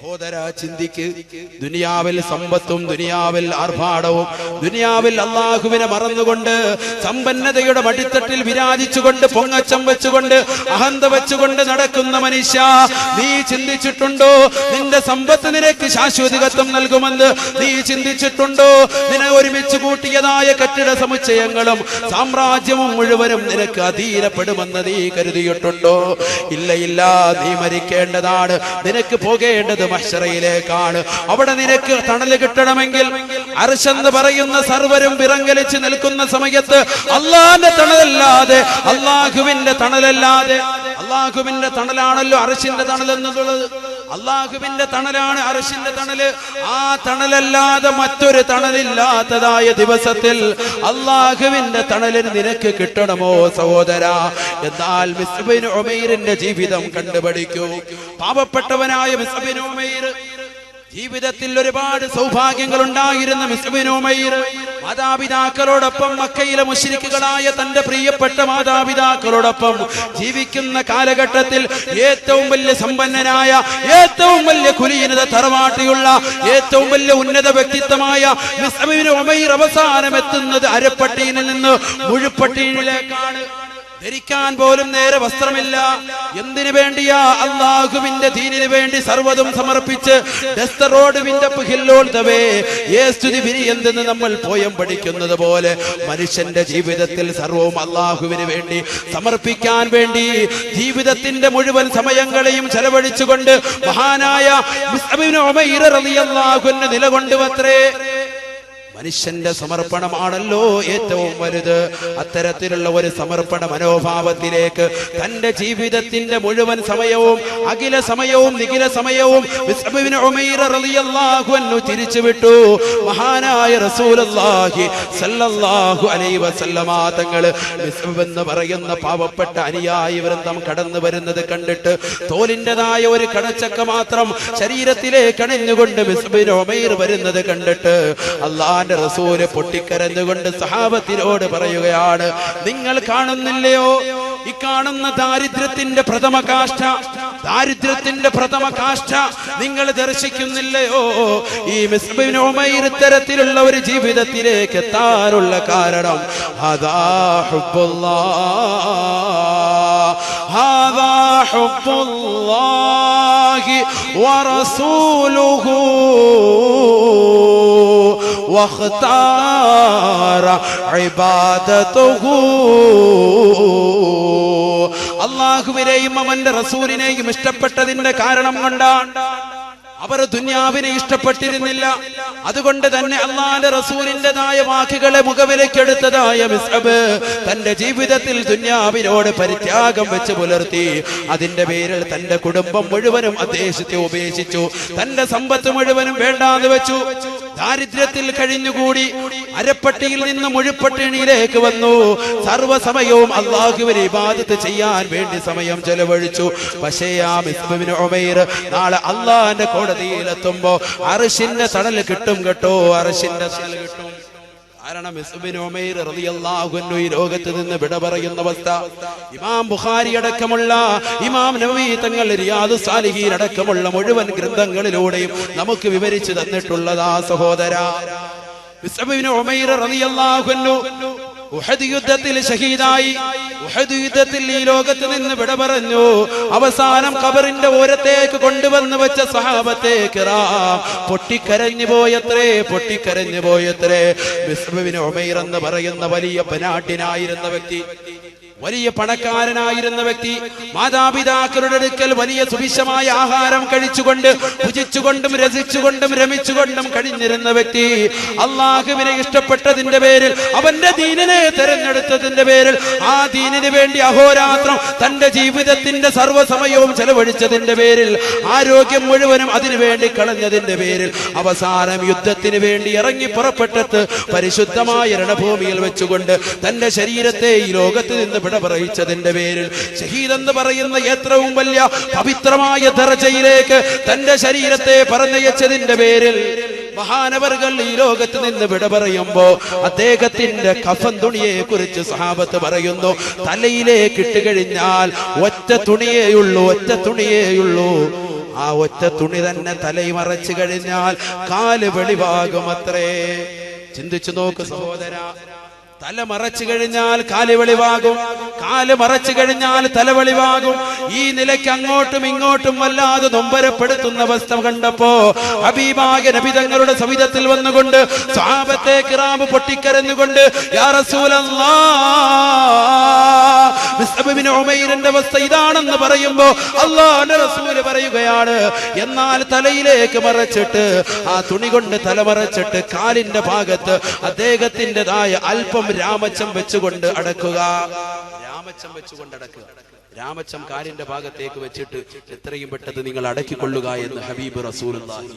സഹോദര ചിന്തിക്ക്. ദുനിയാവിൽ സമ്പത്തും ദുനിയാവിൽ ആർഭാടവും ദുനിയാവിൽ അള്ളാഹുവിനെ മറന്നുകൊണ്ട് സമ്പന്നതയുടെ മടിത്തട്ടിൽ വിരാജിച്ചുകൊണ്ട് പൊങ്ങച്ചം വെച്ചുകൊണ്ട് അഹന്ത വെച്ചുകൊണ്ട് നടക്കുന്ന മനുഷ്യ, നീ ചിന്തിച്ചിട്ടുണ്ടോ നിന്റെ സമ്പത്ത് നിനക്ക് ശാശ്വതത്വം നൽകുമെന്ന്? നീ ചിന്തിച്ചിട്ടുണ്ടോ നിന്നെ ഒരുമിച്ച് കൂട്ടിയതായ കെട്ടിട സമുച്ചയങ്ങളും സാമ്രാജ്യവും മുഴുവനും നിനക്ക് അധീനപ്പെടുമെന്ന് നീ കരുതിയിട്ടുണ്ടോ? ഇല്ല ഇല്ല, നീ മരിക്കേണ്ടതാണ്. നിനക്ക് പോകേണ്ടത് മഹ്ശറയിലേക്കാണ്. അവിടെ നിനക്ക് തണല് കിട്ടണമെങ്കിൽ അർശെന്ന് പറയുന്ന സർവരും വിറങ്ങലിച്ച് നിൽക്കുന്ന സമയത്ത് അള്ളാന്റെ തണലല്ലാതെ, അള്ളാഹുവിന്റെ തണലല്ലാതെ, അള്ളാഹുവിന്റെ തണലാണല്ലോ അർശിന്റെ തണൽ എന്നുള്ളത്. അള്ളാഹുവിന്റെ തണലാണ് അർശിന്റെ തണല്. ആ തണലല്ലാതെ മറ്റൊരു തണലില്ലാത്തതായ ദിവസത്തിൽ അള്ളാഹുവിന്റെ തണലിന് നിനക്ക് കിട്ടണമോ സഹോദര? എന്നാൽ മിസ്അബ് ബിൻ ഉമൈറിന്റെ ജീവിതം കണ്ടുപഠിക്കൂ. പാവപ്പെട്ടവനായ മിസ്അബ് ബിൻ ഉമൈർ, ജീവിതത്തിൽ ഒരുപാട് സൗഭാഗ്യങ്ങൾ ഉണ്ടായിരുന്ന മിസ്അബ് ബിൻ ഉമൈർ മാതാപിതാക്കളോടൊപ്പം മക്കയിലെ മുശ്രിക്കുകളായ തന്റെ പ്രിയപ്പെട്ട മാതാപിതാക്കളോടൊപ്പം ജീവിക്കുന്ന കാലഘട്ടത്തിൽ ഏറ്റവും വലിയ സമ്പന്നനായ, ഏറ്റവും വലിയ കുലീനത തറവാട്ടിയുള്ള, ഏറ്റവും വലിയ ഉന്നത വ്യക്തിത്വമായ മിസ്അബ് ബിൻ ഉമൈർ അവസാനം എത്തുന്നത് അരപ്പട്ടിയിൽ നിന്ന് മുഴുപ്പട്ടിയിലേക്കാണ്. ധരിക്കാൻ പോലും നേരെ വസ്ത്രമില്ല. എന്തിനു വേണ്ടിയാ? അള്ളാഹുവിന്റെ ദീനിന് വേണ്ടി സർവ്വതും സമർപ്പിച്ച് എന്തെന്ന് നമ്മൾ പോയം പഠിക്കുന്നത് പോലെ മനുഷ്യന്റെ ജീവിതത്തിൽ സർവവും അള്ളാഹുവിന് വേണ്ടി സമർപ്പിക്കാൻ വേണ്ടി ജീവിതത്തിന്റെ മുഴുവൻ സമയങ്ങളെയും ചെലവഴിച്ചുകൊണ്ട് മഹാനായ മിസ്അബ് ബിൻ ഉമൈർ റളിയല്ലാഹു അൻഹു നിലകൊണ്ടുവത്രേ. മനുഷ്യന്റെ സമർപ്പണമാണല്ലോ ഏറ്റവും വലുത്. അത്തരത്തിലുള്ള ഒരു സമർപ്പണ മനോഭാവത്തിലേക്ക് തന്റെ ജീവിതത്തിന്റെ മുഴുവൻ സമയവും അഖില സമയവും നിഖില സമയവും മിസ്അബ് ബിൻ ഉമൈർ റളിയല്ലാഹു അൻഹു തിരിച്ചുവിട്ടു. മഹാനായ റസൂലുള്ളാഹി സ്വല്ലല്ലാഹു അലൈഹി വസല്ലമ തങ്ങൾ മിസ്അബ് എന്ന് പറയുന്ന പാവപ്പെട്ട അനുയായി വൃന്ദം കടന്നു വരുന്നത് കണ്ടിട്ട് തോലിൻ്റെതായ ഒരു കടച്ചക്ക മാത്രം ശരീരത്തിലേക്ക് അണിഞ്ഞുകൊണ്ട് മിസ്അബ് ബിൻ ഉമൈർ വരുന്നത് കണ്ടിട്ട് അല്ലാഹ് റസൂല് പൊട്ടിക്കരഞ്ഞുകൊണ്ട് സഹാബത്തിനോട് പറയുകയാണ്, നിങ്ങൾ കാണുന്നില്ലയോ ഈ കാണുന്ന ദാരിദ്ര്യത്തിന്റെ പ്രഥമ കാഷ്ഠ, ദാരിദ്ര്യത്തിന്റെ പ്രഥമ കാഷ്ഠ നിങ്ങൾ ദർശിക്കുന്നില്ലയോ? ഈ മിസ്അബ് ബിൻ ഉമൈർ ഇത്തരത്തിലുള്ള ഒരു ജീവിതത്തിലേക്ക് എത്താനുള്ള കാരണം ഹദാ ഹുബ്ബുല്ലാഹ്, ഹദാ ഹുബ്ബുല്ലാഹി വറസൂലുഹു വഖ്താറ ഇബാദതുഹു. അല്ലാഹുവിനെയും അവന്റെ റസൂലിനെയും ഇഷ്ടപ്പെട്ടതിന്റെ കാരണം കൊണ്ടാണ്. അവർ ദുനിയാവിനെ ഇഷ്ടപ്പെട്ടിരുന്നില്ല. അതുകൊണ്ട് തന്നെ അല്ലാഹുവിന്റെ റസൂലിന്റെതായ വാക്കുകളെ മുഖവിലക്കെടുത്തതായ മിസ്അബ് തന്റെ ജീവിതത്തിൽ ദുനിയാവിനോട് പരിത്യാഗം വെച്ച് പുലർത്തി. അതിന്റെ പേരിൽ തന്റെ കുടുംബം മുഴുവനും അദ്ദേഹത്തെ ഉപേക്ഷിച്ചു. തന്റെ സമ്പത്ത് മുഴുവനും വേണ്ടാന്ന് വെച്ചു. ദാരിദ്ര്യത്തിൽ കഴിഞ്ഞുകൂടി അരപ്പട്ടിയിൽ നിന്ന് മുഴുപ്പട്ടിണിയിലേക്ക് വന്നു. സർവ്വസമയവും അല്ലാഹുവിനെ ഇബാദത്ത് ചെയ്യാൻ വേണ്ടി സമയം ചെലവഴിച്ചു. പക്ഷേ ആ മിസ്അബ് ബിൻ ഉമൈർ നാളെ അല്ലാഹുവിന്റെ കോടതിയിലെത്തുമ്പോ അർശിന്റെ തണൽ കിട്ടും കേട്ടോ, അർശിന്റെ തണൽ കിട്ടും. കാരണം മിസ്അബ് ബിൻ ഉമൈർ റളിയല്ലാഹു അൻഹു ഈ ലോകത്ത് നിന്ന് വിട പറയുന്ന അവസ്ഥ ഇമാം ബുഖാരി അടക്കമുള്ള, ഇമാം നവവി തങ്ങൾ റിയാദുസ് സാലിഹീൻ അടക്കമുള്ള മുഴുവൻ ഗ്രന്ഥങ്ങളിലൂടെയും നമുക്ക് വിവരിച്ചു തന്നിട്ടുള്ളതാ സഹോദര. മിസ്അബ് ബിൻ ഉമൈർ റളിയല്ലാഹു അൻഹു ഉഹദ് യുദ്ധത്തിൽ ഷഹീദായി. ഉഹദ് യുദ്ധത്തിൽ ഈ ലോകത്ത് നിന്ന് വിട പറഞ്ഞു. അവസാനം ഖബറിന്റെ ഓരത്തേക്ക് കൊണ്ടുവന്ന് വെച്ച സഹാബത്തെ കിറാം പൊട്ടിക്കരഞ്ഞു പോയത്രേ, പൊട്ടിക്കരഞ്ഞു പോയത്രേ. മിസ്അബ് ബിൻ ഉമൈർ എന്ന് പറയുന്ന വലിയ പനാട്ടിനായിരുന്ന വ്യക്തി, വലിയ പണക്കാരനായിരുന്ന വ്യക്തി, മാതാപിതാക്കളുടെ അടുക്കൽ വലിയ സുഭിക്ഷമായ ആഹാരം കഴിച്ചുകൊണ്ട് ഭുജിച്ചുകൊണ്ടും രസിച്ചുകൊണ്ടും രമിച്ചുകൊണ്ടും കഴിഞ്ഞിരുന്ന വ്യക്തി, അള്ളാഹുവിനെ ഇഷ്ടപ്പെട്ടതിന്റെ പേരിൽ, അവന്റെ ദീനിനെ തെരഞ്ഞെടുത്തതിന്റെ പേരിൽ, ആ ദീനിന് വേണ്ടി അഹോരാത്രം തന്റെ ജീവിതത്തിന്റെ സർവ്വസമയവും ചെലവഴിച്ചതിന്റെ പേരിൽ, ആരോഗ്യം മുഴുവനും അതിനു വേണ്ടി കളഞ്ഞതിന്റെ പേരിൽ അവസാനം യുദ്ധത്തിന് വേണ്ടി ഇറങ്ങി പുറപ്പെട്ടത് പരിശുദ്ധമായ രണഭൂമിയിൽ വെച്ചുകൊണ്ട് തന്റെ ശരീരത്തെ ഈ ലോകത്ത് നിന്ന് വിട പറയിച്ചതിന്റെ പേരിൽ, ഷഹീദ് എന്ന് പറയുന്ന ഏറ്റവും വലിയ പവിത്രമായ ദർജയിലേക്ക് തന്റെ ശരീരത്തെ പറഞ്ഞയച്ചതിന്റെ പേരിൽ മഹാനവർകൾ ഈ ലോകത്ത് നിന്ന് വിട പറയുമ്പോ അദ്ദേഹത്തിന്റെ കഫൻ തുണിയെ കുറിച്ച് സഹാബത്ത് പറയുന്നു, തലയിലേക്ക് ഇട്ട് കഴിഞ്ഞാൽ ഒറ്റ തുണിയേയുള്ളൂ, ഒറ്റ തുണിയേയുള്ളൂ. ആ ഒറ്റ തുണി തന്നെ തലയിൽ മറച്ചു കഴിഞ്ഞാൽ കാല് വെളിവാകും അത്രേ. ചിന്തിച്ചു നോക്ക് സഹോദര, തല മറച്ചു കഴിഞ്ഞാൽ കാല് വെളിവാകും, കാല് മറച്ചു കഴിഞ്ഞാൽ തല വെളിവാകും. ഈ നിലയ്ക്ക് അങ്ങോട്ടും ഇങ്ങോട്ടും വല്ലാതെ നൊമ്പരപ്പെടുത്തുന്ന അവസ്ഥ കണ്ടപ്പോ ഹബീബായ നബി തങ്ങളുടെ സവിധത്തിൽ വന്നുകൊണ്ട് സ്വഹാബത്തെ കിറാം പൊട്ടിക്കരഞ്ഞുകൊണ്ട് യാ റസൂലല്ലാഹ്, മുസ്അബ് ഇബ്നു ഉമൈറിന്റെ അവസ്ഥ ഇതാണെന്ന് പറയുമ്പോ അല്ലാഹുവിന്റെ റസൂൽ പറയുകയാണ്, എന്നാൽ തലയിലേക്ക് മറച്ചിട്ട് ആ തുണി കൊണ്ട് തല മറച്ചിട്ട് കാലിന്റെ ഭാഗത്ത് അദ്ദേഹത്തിൻ്റെതായ അല്പം രാമച്ചം വെച്ചുകൊണ്ട് അടക്കുക. രാമച്ചം വെച്ചുകൊണ്ട് അടക്കുക. രാമച്ചം കാലിന്റെ ഭാഗത്തേക്ക് വെച്ചിട്ട് എത്രയും പെട്ടെന്ന് നിങ്ങൾ അടക്കിക്കൊള്ളുക എന്ന് ഹബീബ് റസൂലുള്ളാഹി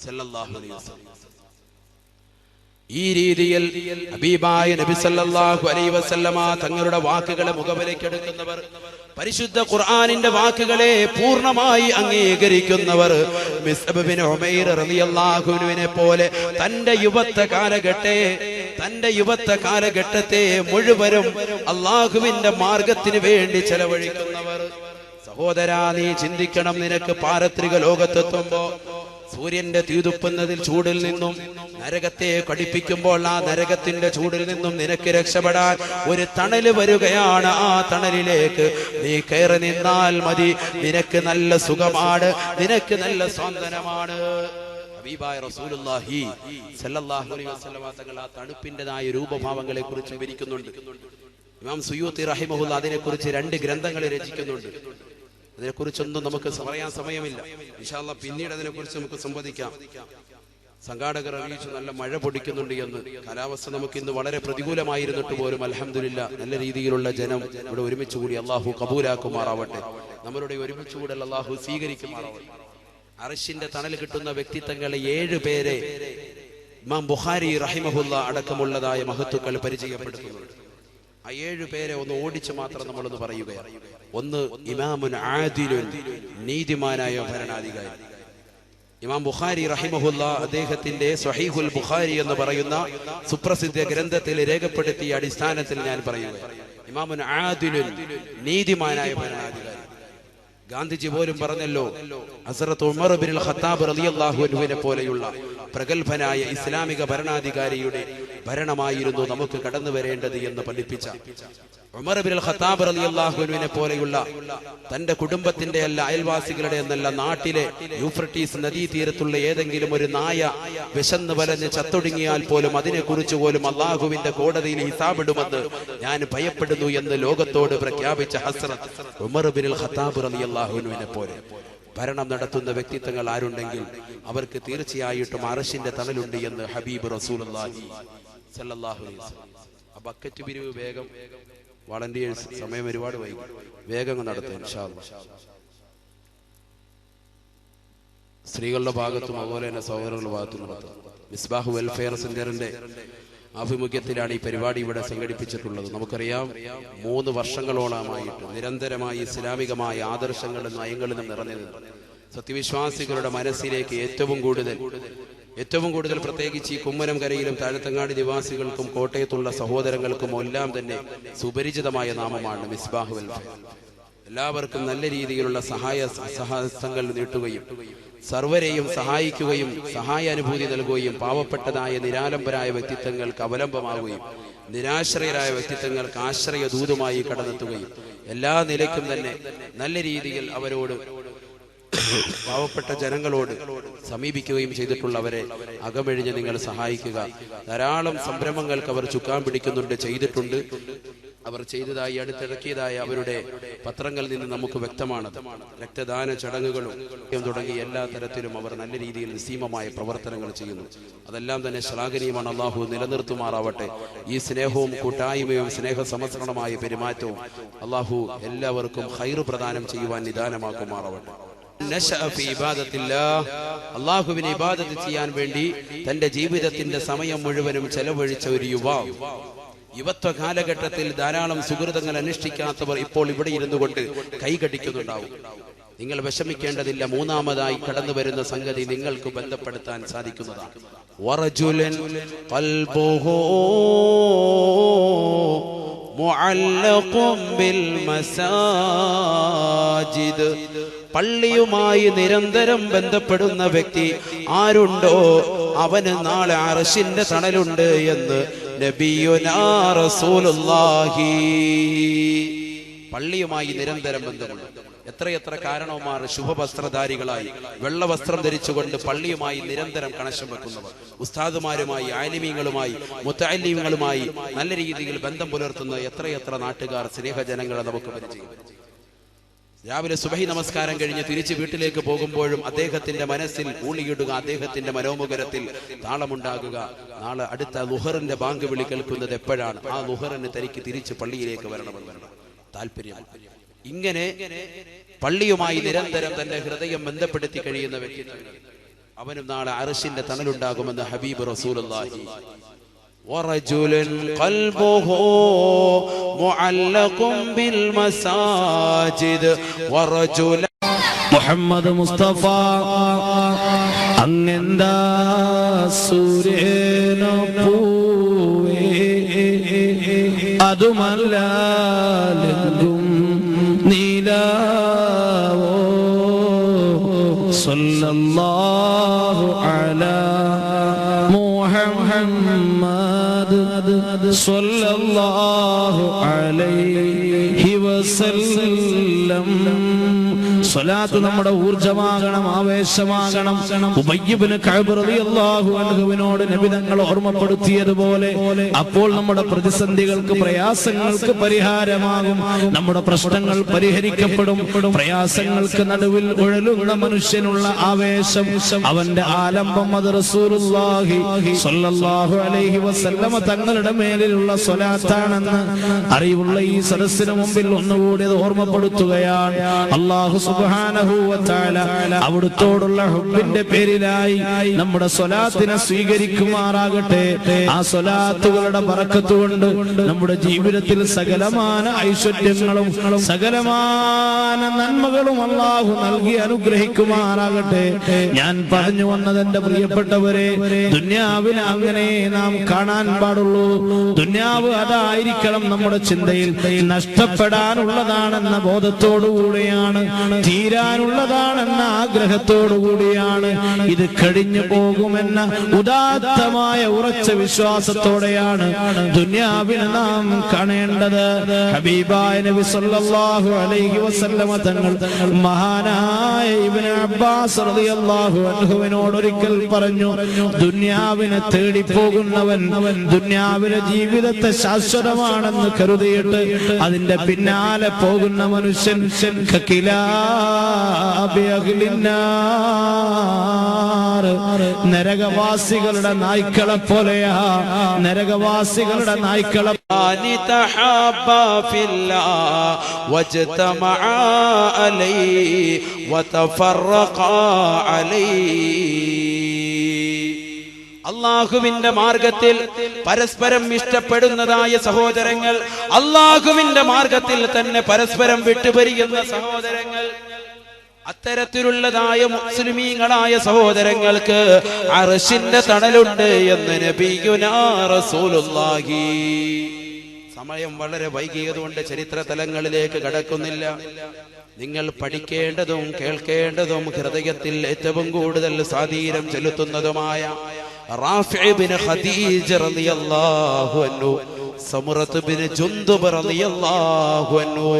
സ്വല്ലല്ലാഹു അലൈഹി വസല്ലം. ഈ രീതിയിൽ ഹബീബായ നബി സല്ലല്ലാഹു അലൈഹി വസല്ലമ തങ്ങളുടെ വാക്കുകളെ മുഖവിലക്കെടുക്കുന്നവർ, പരിശുദ്ധ ഖുർആനിന്റെ വാക്കുകളെ പൂർണ്ണമായി അംഗീകരിക്കുന്നവർ, മുസ്അബ് ഇബ്നു ഉമൈർ റളിയല്ലാഹു അൻഹുവിനെ പോലെ തന്റെ യുവത്വ കാലഘട്ടത്തെ മുഴുവനും അള്ളാഹുവിന്റെ മാർഗത്തിന് വേണ്ടി ചെലവഴിക്കുന്നവർ. സഹോദരാ, നീ ചിന്തിക്കണം, നിനക്ക് പാരത്രിക ലോകത്തെത്തുമ്പോ സൂര്യന്റെ തീതുപ്പുന്നതിൽ ചൂടിൽ നിന്നും നരകത്തെ കടിപ്പിക്കുമ്പോൾ ആ നരകത്തിന്റെ ചൂടിൽ നിന്നും നിനക്ക് രക്ഷപ്പെടാൻ ഒരു തണല് വരികയാണ്. ആ തണലിലേക്ക് നീ കയറി നിന്നാൽ മതി. നിനക്ക് നല്ല സുഖമാണ്, നിനക്ക് നല്ല സ്വാന്തനമാണ്. ഹബീബായ റസൂലുള്ളാഹി സ്വല്ലല്ലാഹു അലൈഹി വസല്ലം തങ്ങൾ ആ തണുപ്പിന്റേതായ രൂപഭാവങ്ങളെ കുറിച്ച് വിവരിക്കുന്നുണ്ട്. ഇമാം സുയൂത്തി റഹിമഹുല്ലാഹ് അതിനെക്കുറിച്ച് 2 ഗ്രന്ഥങ്ങൾ രചിക്കുന്നുണ്ട്. അതിനെക്കുറിച്ചൊന്നും നമുക്ക് പറയാൻ സമയമില്ല. ഇൻഷാ അല്ലാഹ് പിന്നീട് അതിനെക്കുറിച്ച് നമുക്ക് സംവദിക്കാം. സംഘാടകർ അറിയിച്ചു നല്ല മഴ പൊടിക്കുന്നുണ്ട് എന്ന്. കാലാവസ്ഥ നമുക്ക് ഇന്ന് വളരെ പ്രതികൂലമായിരുന്നിട്ട് പോലും അൽഹംദുലില്ലാ നല്ല രീതിയിലുള്ള ജനം ഇവിടെ ഒരുമിച്ച് കൂടി അള്ളാഹു കബൂലാക്കുമാറാവട്ടെ. നമ്മളുടെ ഒരുമിച്ച് കൂടൽ അള്ളാഹു സ്വീകരിക്കുമാറാവട്ടെ. അർശിന്റെ തണൽ കിട്ടുന്ന വ്യക്തിത്വങ്ങളെ 7 പേരെ ഇമാം ബുഖാരി റഹിമഹുല്ലാഹ് അടക്കമുള്ളതായ മഹത്തുക്കൾ പരിചയപ്പെടുത്തുന്നുണ്ട്. ആ 7 പേരെ ഒന്ന് ഓടിച്ച് മാത്രം നമ്മളൊന്ന് പറയുകയാണ്. ഒന്ന് ഇമാമുൻ ആദിലുൻ, നീതിമാനായ ഭരണാധികാരി. ഇമാം ബുഖാരി റഹിമഹുല്ലാഹ് അദ്ദേഹത്തിന്റെ സ്വഹീഹുൽ ബുഖാരി എന്ന് പറയുന്ന സുപ്രസിദ്ധ ഗ്രന്ഥത്തിൽ രേഖപ്പെടുത്തിയ അടിസ്ഥാനത്തിൽ ഞാൻ പറയുകയാണ്, ഇമാമുൻ ആദിലുൻ, നീതിമാനായ ഭരണാധികാരി. ഗാന്ധിജി പോലും പറഞ്ഞല്ലോ, ഹസ്രത്ത് ഉമർ ഇബ്നുൽ ഖത്താബ് റളിയല്ലാഹു അൻഹുവിനെ പോലെയുള്ള പ്രഗൽഭനായ ഇസ്ലാമിക ഭരണാധികാരിയുടെ ഭരണമായിരുന്നു നമുക്ക് കടന്നു വരേണ്ടത് എന്ന് പഠിപ്പിച്ച ഉമർ ഇബ്നുൽ ഖത്താബ് റളിയല്ലാഹു അൻഹുവിനെ പോലെയുള്ള തന്റെ കുടുംബത്തിന്റെ അല്ല, അയൽവാസികളുടെ എന്നല്ല, നാട്ടിലെ യൂഫ്രട്ടീസ് നദീതീരത്തുള്ള ഏതെങ്കിലും ഒരു നായ വിശന്ന് വലഞ്ഞ് ചത്തൊടുങ്ങിയാൽ പോലും അതിനെക്കുറിച്ച് പോലും അള്ളാഹുവിന്റെ കോടതിയിൽ ഹിസാബിടുമെന്ന് ഞാൻ ഭയപ്പെടുന്നു എന്ന് ലോകത്തോട് പ്രഖ്യാപിച്ച ഹസ്രത്ത് ഉമർ ഇബ്നുൽ ഖത്താബ് റളിയല്ലാഹു അൻഹുവിനെ പോലെ ഭരണം നടത്തുന്ന വ്യക്തിത്വങ്ങൾ ആരുണ്ടെങ്കിൽ അവർക്ക് തീർച്ചയായിട്ടും അർശിന്റെ തണലുണ്ട് എന്ന് ഹബീബ് റസൂലുള്ളാഹി സ്വല്ലല്ലാഹു അലൈഹി വസല്ലം. ആ ബക്കറ്റ് പിരിവ് വേഗം, വളണ്ടിയേഴ്സ് സമയം ഒരുപാട് വൈകി, വേഗം നടത്താം ഇൻഷാ അല്ലാഹ്. സ്ത്രീകളുടെ ഭാഗത്തും അതുപോലെ തന്നെ സഹോദരങ്ങളുടെ ഭാഗത്തും നടത്താം. മിസ്ബാഹ് വെൽഫെയർ സെന്ററിന്റെ ആഭിമുഖ്യത്തിലാണ് ഈ പരിപാടി ഇവിടെ സംഘടിപ്പിച്ചിട്ടുള്ളത്. നമുക്കറിയാം, 3 വർഷങ്ങളോളമായിട്ട് നിരന്തരമായി ഇസ്ലാമികമായ ആദർശങ്ങളും നയങ്ങളിലും നിറഞ്ഞു നിന്ന് സത്യവിശ്വാസികളുടെ മനസ്സിലേക്ക് ഏറ്റവും കൂടുതൽ പ്രത്യേകിച്ച് ഈ കുമ്മനം കരയിലും താഴത്തങ്ങാടി നിവാസികൾക്കും കോട്ടയത്തുള്ള സഹോദരങ്ങൾക്കും എല്ലാം തന്നെ സുപരിചിതമായ നാമമാണ് മിസ്ബാഹ് വെൽഫെയർ. എല്ലാവർക്കും നല്ല രീതിയിലുള്ള സഹായങ്ങൾ നീട്ടുകയും സർവരെയും സഹായിക്കുകയും സഹായാനുഭൂതി നൽകുകയും പാവപ്പെട്ടതായ നിരാലംബരായ വ്യക്തിത്വങ്ങൾക്ക് അവലംബമാവുകയും നിരാശ്രയരായ വ്യക്തിത്വങ്ങൾക്ക് ആശ്രയ ദൂതുമായി കടന്നെത്തുകയും എല്ലാ നിലയ്ക്കും തന്നെ നല്ല രീതിയിൽ അവരോട് പാവപ്പെട്ട ജനങ്ങളോട് സമീപിക്കുകയും ചെയ്തിട്ടുള്ളവരെ അകമെഴിഞ്ഞ് നിങ്ങൾ സഹായിക്കുക. ധാരാളം സംരംഭങ്ങൾക്ക് അവർ ചുക്കാൻ പിടിക്കുന്നുണ്ട്, ചെയ്തിട്ടുണ്ട്. അവർ ചെയ്തതായി അടുത്തിറക്കിയതായ അവരുടെ പത്രങ്ങളിൽ നിന്ന് നമുക്ക് വ്യക്തമാണ്. രക്തദാന ചടങ്ങുകളും തുടങ്ങി എല്ലാ തരത്തിലും അവർ നല്ല രീതിയിൽ നിസ്സീമമായ പ്രവർത്തനങ്ങൾ ചെയ്യുന്നു. അതെല്ലാം തന്നെ ശ്ലാഘനീയമാണ്. അള്ളാഹു നിലനിർത്തുമാറാവട്ടെ. ഈ സ്നേഹവും കൂട്ടായ്മയും സ്നേഹ സമർപ്പണമായ പെരുമാറ്റവും അള്ളാഹു എല്ലാവർക്കും ഖൈർ പ്രദാനം ചെയ്യുവാൻ നിദാനമാക്കുമാറാവട്ടെ. അള്ളാഹുവിനെ ഇബാദത്ത് ചെയ്യാൻ വേണ്ടി തന്റെ ജീവിതത്തിന്റെ സമയം മുഴുവനും ചെലവഴിച്ച ഒരു യുവാവ്, യുവത്വ കാലഘട്ടത്തിൽ ധാരാളം സുഹൃതങ്ങൾ അനുഷ്ഠിക്കാത്തവർ ഇപ്പോൾ ഇവിടെ ഇരുന്നു കൊണ്ട് കൈകടിക്കുന്നുണ്ടാവും. നിങ്ങൾ വിഷമിക്കേണ്ടതില്ല. മൂന്നാമതായി കടന്നു വരുന്ന സംഗതി നിങ്ങൾക്ക് ബന്ധപ്പെടുത്താൻ സാധിക്കുന്നതാണ്. പള്ളിയുമായി നിരന്തരം ബന്ധപ്പെടുന്ന വ്യക്തി ആരുണ്ടോ അവന് നാളെ അർശിന്റെ തണലുണ്ട് എന്ന് നബിയുനാ റസൂലുള്ളാഹി. പള്ളിയുമായി നിരന്തരം ബന്ധമുണ്ട്. എത്രയെത്ര കാരണവന്മാർ ശുഭവസ്ത്രധാരികളായി വെള്ളവസ്ത്രം ധരിച്ചുകൊണ്ട് പള്ളിയുമായി നിരന്തരം കണക്ഷൻ വെക്കുന്നവർ, ഉസ്താദുമാരുമായി, ആലിമീങ്ങളുമായി, മുത്തഅല്ലിമീങ്ങളുമായി നല്ല രീതിയിൽ ബന്ധം പുലർത്തുന്ന എത്രയെത്ര നാട്ടുകാർ, സ്നേഹജനങ്ങളെ നമുക്ക് പരിചയം. രാവിലെ സുബഹി നമസ്കാരം കഴിഞ്ഞ് തിരിച്ച് വീട്ടിലേക്ക് പോകുമ്പോഴും അദ്ദേഹത്തിന്റെ മനസ്സിൽ ഊളിയിടുക, അദ്ദേഹത്തിന്റെ മനോമുഖരത്തിൽ താളമുണ്ടാകുക, നാളെ അടുത്ത ളുഹറിന്റെ ബാങ്ക് വിളി കേൾക്കുന്നത് എപ്പോഴാണ്, ആ ളുഹറിന് തനിക്ക് തിരിച്ച് പള്ളിയിലേക്ക് വരണമെന്നാണ് താല്പര്യം. ഇങ്ങനെ പള്ളിയുമായി നിരന്തരം തന്റെ ഹൃദയം ബന്ധപ്പെടുത്തി കഴിയുന്ന വ്യക്തി അവനും നാളെ അർശിന്റെ തണലുണ്ടാകുമെന്ന് ഹബീബ് റസൂലുള്ളാഹി. വറജുലുൻ ഖൽബുഹു മുഅല്ലഖുൻ ബിൽ മസാജിദ് വറജുല മുഹമ്മദ് മുസ്തഫ അങ്ങെന്താ സൂര്യനോ പൂവേ അതുമല്ലാലെങ്കും നീലാവോ സല്ലല്ലാഹു അലാ മുഹമ്മദ് സല്ലല്ലാഹു അലൈഹി വസല്ലം. സ്വലാത്ത് നമ്മുടെ ഊർജ്ജമാകണം, ആവേശമാകണം. ഉബയ്യ് ഇബ്നു കഅബ് റളിയല്ലാഹു അൻഹുവിനോട് നബി തങ്ങൾ ഓർമ്മപ്പെടുത്തിയതുപോലെ അപ്പോൾ നമ്മുടെ പ്രതിസന്ധികൾക്ക്, പ്രയാസങ്ങൾക്ക് പരിഹാരമാകും, നമ്മുടെ പ്രശ്നങ്ങൾ പരിഹരിക്കപ്പെടും. പ്രയാസങ്ങൾക്ക് നടുവിൽ ഉഴലുന്ന മനുഷ്യനുള്ള ആവേശം, അവന്റെ ആലംബം അത് റസൂലുള്ളാഹി സ്വല്ലല്ലാഹു അലൈഹി വസല്ലമ തങ്ങളുടെ മേലിലുള്ള സ്വലാത്താണെന്ന് അറിവുള്ള ഈ സദസ്സിന് മുമ്പിൽ ഒന്നുകൂടി അത് ഓർമ്മപ്പെടുത്തുകയാണ്. അല്ലാഹു സുബ്ഹാനഹു വ തആല അവിടുത്തോടുള്ള ഹുബ്ബിന്റെ പേരിലായി നമ്മുടെ സ്വലാത്തിനെ സ്വീകരിക്കുമാറാകട്ടെ. ആ സ്വലാത്തുകളുടെ ബറക്കത്ത് കൊണ്ട് നമ്മുടെ ജീവിതത്തിൽ സകലമാന ഐശ്വര്യങ്ങളും സകലമാന നന്മകളും അല്ലാഹു നൽകി അനുഗ്രഹിക്കുമാറാകട്ടെ. ഞാൻ പറഞ്ഞു വന്നത്, എന്റെ പ്രിയപ്പെട്ടവരെ, ദുനിയാവിനെ അങ്ങനെ നാം കാണാൻ പാടുള്ളൂ. ദുനിയാവ് അതായിരിക്കണം നമ്മുടെ ചിന്തയിൽ. നഷ്ടപ്പെടാനുള്ളതാണെന്ന ബോധത്തോടുകൂടിയാണ്, തീരാനുള്ളതാണെന്ന ആഗ്രഹത്തോടുകൂടിയാണ്, ഇത് കഴിഞ്ഞു പോകുമെന്ന ഉദാത്തമായ ഉറച്ച വിശ്വാസത്തോടെയാണ് ദുനിയാവിനെ നാം കാണേണ്ടത്. ഹബീബായ നബി സല്ലല്ലാഹു അലൈഹി വസല്ലമ തങ്ങൾ മഹാനായ ഇബ്നു അബ്ബാസ് റളിയല്ലാഹു അൻഹുവിനോട് ഒരിക്കൽ പറഞ്ഞു, ദുനിയാവിനെ തേടി പോകുന്നവൻ ദുനിയാവിലെ ജീവിതത്തെ ശാശ്വതമാണെന്ന് കരുതിയിട്ട് അതിന്റെ പിന്നാലെ പോകുന്ന മനുഷ്യൻ നരകവാസികളുടെ നായ്ക്കളെ പോലെയാ, നരകവാസികളുടെ നായ്ക്കളെ. അള്ളാഹുവിന്റെ മാർഗത്തിൽ പരസ്പരം ഇഷ്ടപ്പെടുന്നതായ സഹോദരങ്ങൾ, അള്ളാഹുവിന്റെ മാർഗത്തിൽ തന്നെ പരസ്പരം വിട്ടുപിരിയുന്ന സഹോദരങ്ങൾ, അത്തരത്തിലുള്ളതായ മുസ്ലിമീങ്ങളായ സഹോദരങ്ങൾക്ക് അർശിന്റെ തണലുണ്ട് എന്ന് നബിയുനാ റസൂലുള്ളാഹി. സമയം വളരെ വൈകിയതുകൊണ്ട് ചരിത്ര തലങ്ങളിലേക്ക് കടക്കുന്നില്ല. നിങ്ങൾ പഠിക്കേണ്ടതും കേൾക്കേണ്ടതും ഹൃദയത്തിൽ ഏറ്റവും കൂടുതൽ സ്വാധീനം ചെലുത്തുന്നതുമായ റാഫി ഇബ്നു ഖദീജ റളിയല്ലാഹു അൻഹു, സമുറത്ത് ഇബ്നു ജുന്ദുബ് റളിയല്ലാഹു അൻഹു,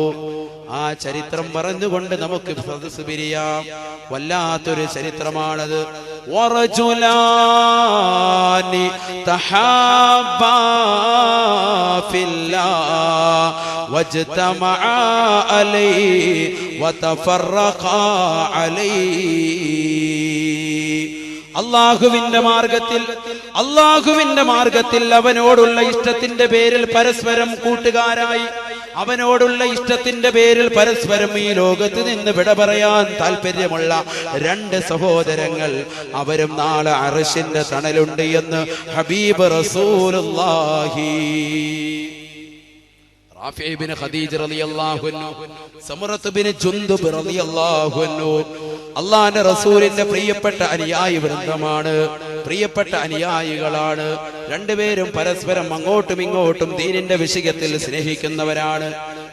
ആ ചരിത്രം പറഞ്ഞുകൊണ്ട് നമുക്ക് സദസ്സ് പിരിയാം. വല്ലാത്തൊരു ചരിത്രമാണത്. വറജുലാനി തഹാബാ ഫില്ലാഹ് വജ്തമആ അലൈഹി വതഫറഖാ അലൈഹി. അള്ളാഹുവിന്റെ മാർഗത്തിൽ അവനോടുള്ള ഇഷ്ടത്തിന്റെ പേരിൽ പരസ്പരം കൂട്ടുകാരായി, അവനോടുള്ള ഇഷ്ടത്തിന്റെ പേരിൽ പരസ്പരം ഈ ലോകത്ത് നിന്ന് വിട പറയാൻ താല്പര്യമുള്ള രണ്ട് സഹോദരങ്ങൾ, അവരും നാളെ അർശിന്റെ തണലുണ്ട് എന്ന് ഹബീബ് റസൂലുള്ളാഹി. റാഫി ഇബ്നു ഖദീജ റളിയല്ലാഹു അൻഹു, സമുറത്ത് ഇബ്നു ജുന്ദുബ് റളിയല്ലാഹു അൻഹു അല്ലാഹുവിന്റെ റസൂലിന്റെ പ്രിയപ്പെട്ട അനുയായി വൃന്ദമാണ്, പ്രിയപ്പെട്ട അനുയായികളാണ്. രണ്ടുപേരും പരസ്പരം അങ്ങോട്ടും ഇങ്ങോട്ടും ദീനിന്റെ വിഷയത്തിൽ സ്നേഹിക്കുന്നവരാണ്.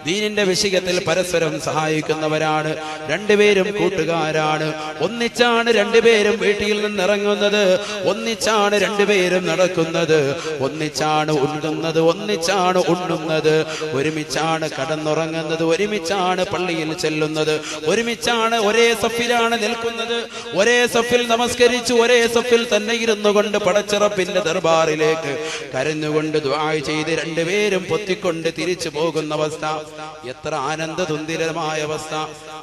ദീനിന്റെ വിഷയത്തിൽ പരസ്പരം സഹായിക്കുന്നവരാണ്, രണ്ടുപേരും കൂട്ടുകാരാണ്. ഒന്നിച്ചാണ് രണ്ടുപേരും വീട്ടിൽ നിന്ന് ഇറങ്ങുന്നത്, ഒന്നിച്ചാണ് രണ്ടുപേരും നടക്കുന്നത്, ഒന്നിച്ചാണ് ഉണ്ണുന്നത്, ഒന്നിച്ചാണ് ഉണ്ണുന്നത്, ഒരുമിച്ചാണ് കടന്നുറങ്ങുന്നത്, ഒരുമിച്ചാണ് പള്ളിയിൽ ചെല്ലുന്നത്, ഒരുമിച്ചാണ് ഒരേ സഫിലാണ് നിൽക്കുന്നത്, ഒരേ സഫിൽ നമസ്കരിച്ച് ഒരേ സഫിൽ തന്നെ ഇരുന്നു കൊണ്ട് പടച്ചിറപ്പിന്റെ ദർബാറിലേക്ക് കരഞ്ഞുകൊണ്ട് ദുആ ചെയ്ത് രണ്ടുപേരും പൊത്തിക്കൊണ്ട് തിരിച്ചു പോകുന്ന അവസ്ഥ. എത്ര ആനന്ദതുന്തിരമായ അവസ്ഥ!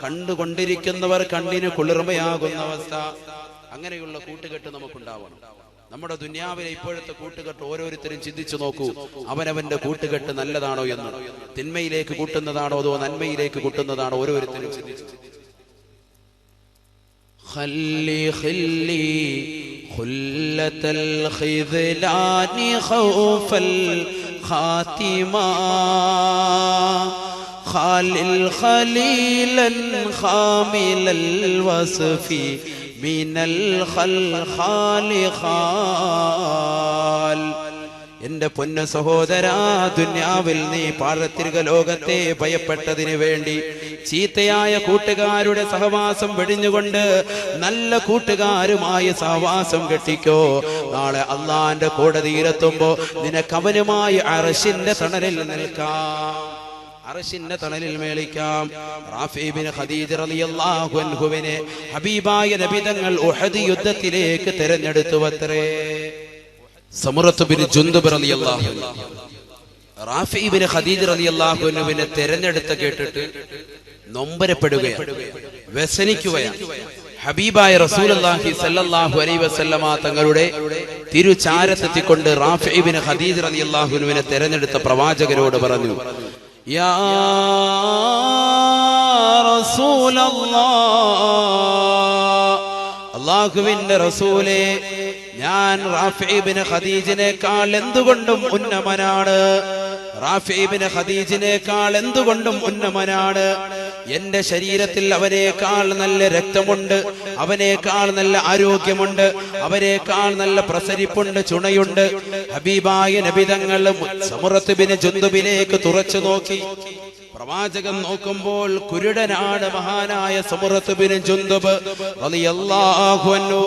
കണ്ടുകൊണ്ടിരിക്കുന്നവർ കണ്ണിന് കുളിർമയാകുന്ന അവസ്ഥ. അങ്ങനെയുള്ള കൂട്ടുകെട്ട് നമുക്കുണ്ടാവണം. നമ്മുടെ ദുനിയാവിലെ ഇപ്പോഴത്തെ കൂട്ടുകെട്ട് ഓരോരുത്തരും ചിന്തിച്ചു നോക്കൂ. അവനവന്റെ കൂട്ടുകെട്ട് നല്ലതാണോ എന്ന്, തിന്മയിലേക്ക് കൂട്ടുന്നതാണോ അതോ നന്മയിലേക്ക് കൂട്ടുന്നതാണോ? ഓരോരുത്തരും ചിന്തിച്ചു. خلي خلة الخذلان خوف الخاتمة خالل خليلا خامل الوصف من الخلخال خال. എന്റെ പൊന്നു സഹോദരാ, ദുനിയാവിൽ നീ പാഴത്തിരിക ലോകത്തെ ഭയപ്പെട്ടതിന് വേണ്ടി ചീത്തയായ കൂട്ടുകാരുടെ സഹവാസം വെടിഞ്ഞുകൊണ്ട് നല്ല കൂട്ടുകാരുമായി സഹവാസം കെട്ടിക്കോ. നാളെ അള്ളാന്റെ കോടതിയിലെത്തുമ്പോ നിനക്ക് അവനുമായി അർശിന്റെ തണലിൽ നിൽക്കാം, അർശിന്റെ തണലിൽ മേളിക്കാം. റാഫി ഇബ്നു ഖദീജ റളിയല്ലാഹു അൻഹുവിനെ ഹബീബായ നബി തങ്ങൾ ഉഹദ് യുദ്ധത്തിലേക്ക് തിരഞ്ഞെടുത്തുവത്രേ. സമുറത്ത് ബിൻ ജുന്ദബ് റളിയല്ലാഹു അൻഹു റാഫി ഇബ്നു ഖദീജ റളിയല്ലാഹു അൻഹുവിനെ തിരഞ്ഞെടുത്ത കേട്ടിട്ട് നൊമ്പരപ്പെടുകയാണ്, വ്യസനിക്കുകയാണ്. ഹബീബായ റസൂലുള്ളാഹി സ്വല്ലല്ലാഹു അലൈഹി വസല്ലമ തങ്ങളുടെ തിരുചാരത്തെത്തിക്കൊണ്ട് റാഫി ഇബ്നു ഖദീജ റളിയല്ലാഹു അൻഹുവിനെ തിരഞ്ഞെടുത്ത പ്രവാചകരോട് പറഞ്ഞു, യാ റസൂലല്ലാഹ്, അല്ലാഹുവിന്റെ റസൂലേ, ഞാൻ റാഫി ഇബ്നു ഖദീജിനേക്കാൾ എന്തുകൊണ്ടും ഉന്നമനാണ്, റാഫി ഇബ്നു ഖദീജിനേക്കാൾ എന്തുകൊണ്ടും ഉന്നമനാണ്. എന്റെ ശരീരത്തിൽ അവനേക്കാൾ നല്ല രക്തമുണ്ട്, അവനേക്കാൾ നല്ല ആരോഗ്യമുണ്ട്, അവനേക്കാൾ നല്ല പ്രസരിപ്പുണ്ട്, ചുണയുണ്ട്. ഹബീബായ നബി തങ്ങൾ സമുറത്ത് ബിൻ ജുന്ദബിലേക്ക് തുറച്ചു നോക്കി. പ്രവാചകൻ നോക്കുമ്പോൾ കുരുടനാണ് മഹാനായ സമുറത്ത് ബിൻ ജുന്ദബ് റളിയല്ലാഹു അൻഹു.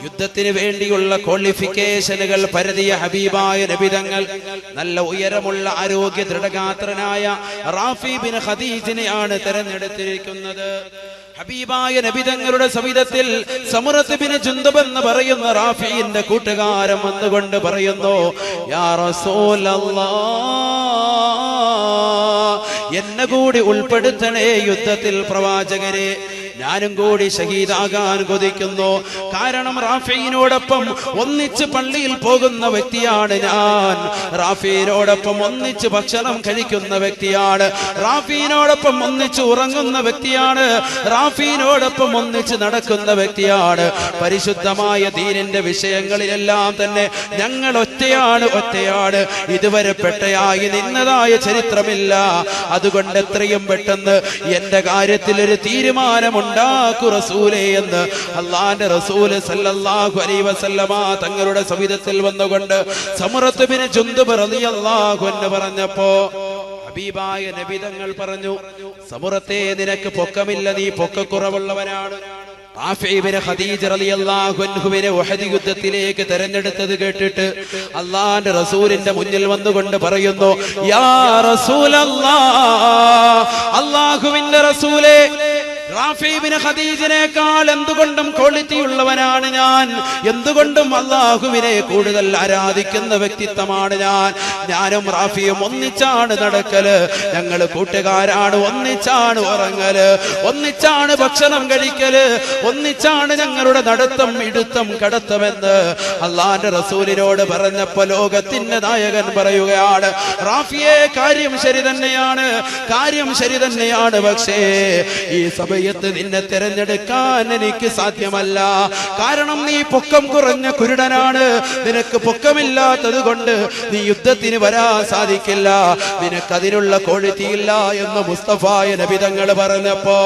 യുദ്ധത്തിന് വേണ്ടിയുള്ള ക്വാളിഫിക്കേഷനുകൾ പരതിയ ഹബീബായ നബി തങ്ങൾ നല്ല ഉയരമുള്ള ആരോഗ്യ ദൃഢഗാത്രനായ റാഫി ബിൻ ഖദീജിനെയാണ് തെരഞ്ഞെടുത്തിരിക്കുന്നത്. ഹബീബായ നബി തങ്ങളുടെ സവിധത്തിൽ സമുറത്ത് ബിൻ ജുന്ദബ് എന്ന് പറയുന്ന റാഫിന്റെ കൂട്ടുകാരൻ വന്നുകൊണ്ട് പറയുന്നു, യാ റസൂലല്ലാഹ്, എന്നെ കൂടി ഉൾപ്പെടുത്തണേ യുദ്ധത്തിൽ പ്രവാചകരെ, ഞാനും കൂടി ഷഹീദാകാൻ കൊതിക്കുന്നു. കാരണം റാഫിയോടൊപ്പം ഒന്നിച്ച് പള്ളിയിൽ പോകുന്ന വ്യക്തിയാണ് ഞാൻ, റാഫിയോടൊപ്പം ഒന്നിച്ച് ഭക്ഷണം കഴിക്കുന്ന വ്യക്തിയാണ്, റാഫിയോടൊപ്പം ഒന്നിച്ച് ഉറങ്ങുന്ന വ്യക്തിയാണ്, റാഫിയോടൊപ്പം ഒന്നിച്ച് നടക്കുന്ന വ്യക്തിയാണ്. പരിശുദ്ധമായ ദീനിന്റെ വിഷയങ്ങളിലെല്ലാം തന്നെ ഞങ്ങൾ ഒറ്റയാണ്, ഇതുവരെ പെട്ടയായി നിന്നതായ ചരിത്രമില്ല. അതുകൊണ്ട് എത്രയും പെട്ടെന്ന് എന്റെ കാര്യത്തിൽ ഒരു തീരുമാനമുണ്ടാക്കു റസൂലേ എന്ന് അള്ളാന്റെ റസൂല് സല്ലല്ലാഹു അലൈഹി വസല്ലമ തങ്ങളുടെ സവിധത്തിൽ വന്നുകൊണ്ട് സമുറത്ത് ബിൻ ജുന്ദബ് റളിയല്ലാഹു അൻഹു പറഞ്ഞപ്പോ ഹബീബായ നബി തങ്ങൾ പറഞ്ഞു, സമുറത്തെ, നിനക്ക് പൊക്കമില്ല, നീ പൊക്കക്കുറവുള്ളവനാണ്. റാഫി ഇബ്നു ഖദീജ റളിയല്ലാഹു അൻഹുവിനെ ഉഹദ് യുദ്ധത്തിലേക്ക് തെരഞ്ഞെടുത്തത് കേട്ടിട്ട് അല്ലാഹുവിന്റെ റസൂലിന്റെ മുന്നിൽ വന്നുകൊണ്ട് പറയുന്നു, യാ റസൂലല്ലാഹ്, അല്ലാഹുവിന്റെ റസൂലേ, റാഫി ഇബ്നു ഖദീജിനേക്കാൾ എന്തുകൊണ്ടും ക്വാളിറ്റി ഉള്ളവനാണ് ഞാൻ, എന്തുകൊണ്ടും അല്ലാഹുവിനെ കൂടുതൽ ആരാധിക്കുന്ന വ്യക്തിത്വമാണ് ഞാൻ. ഞാനും റാഫിയും ഒന്നിച്ചാണ് നടക്കല്, ഞങ്ങൾ കൂട്ടുകാരാണ്, ഒന്നിച്ചാണ് ഉറങ്ങല്, ഒന്നിച്ചാണ് ഭക്ഷണം കഴിക്കല്, ഒന്നിച്ചാണ് ഞങ്ങളുടെ നടത്തം ഇടുത്തം കടത്തമെന്ന് അള്ളാന്റെ റസൂലിനോട് പറഞ്ഞപ്പോ ലോകത്തിന്റെ നായകൻ പറയുകയാണ്, റാഫിയെ, കാര്യം ശരി തന്നെയാണ്, കാര്യം ശരി തന്നെയാണ്, പക്ഷേ ഈ സഭയിൽ സമയത്ത് നിന്നെ തിരഞ്ഞെടുക്കാൻ എനിക്ക് സാധ്യമല്ല. കാരണം നീ പൊക്കം കുറഞ്ഞ കുരുടനാണ്. നിനക്ക് പൊക്കമില്ലാത്തത് കൊണ്ട് നീ യുദ്ധത്തിന് വരാൻ സാധിക്കില്ല. നിനക്കതിനുള്ള ക്വാളിറ്റിയില്ല എന്ന് മുസ്തഫായ നബി തങ്ങൾ പറഞ്ഞപ്പോ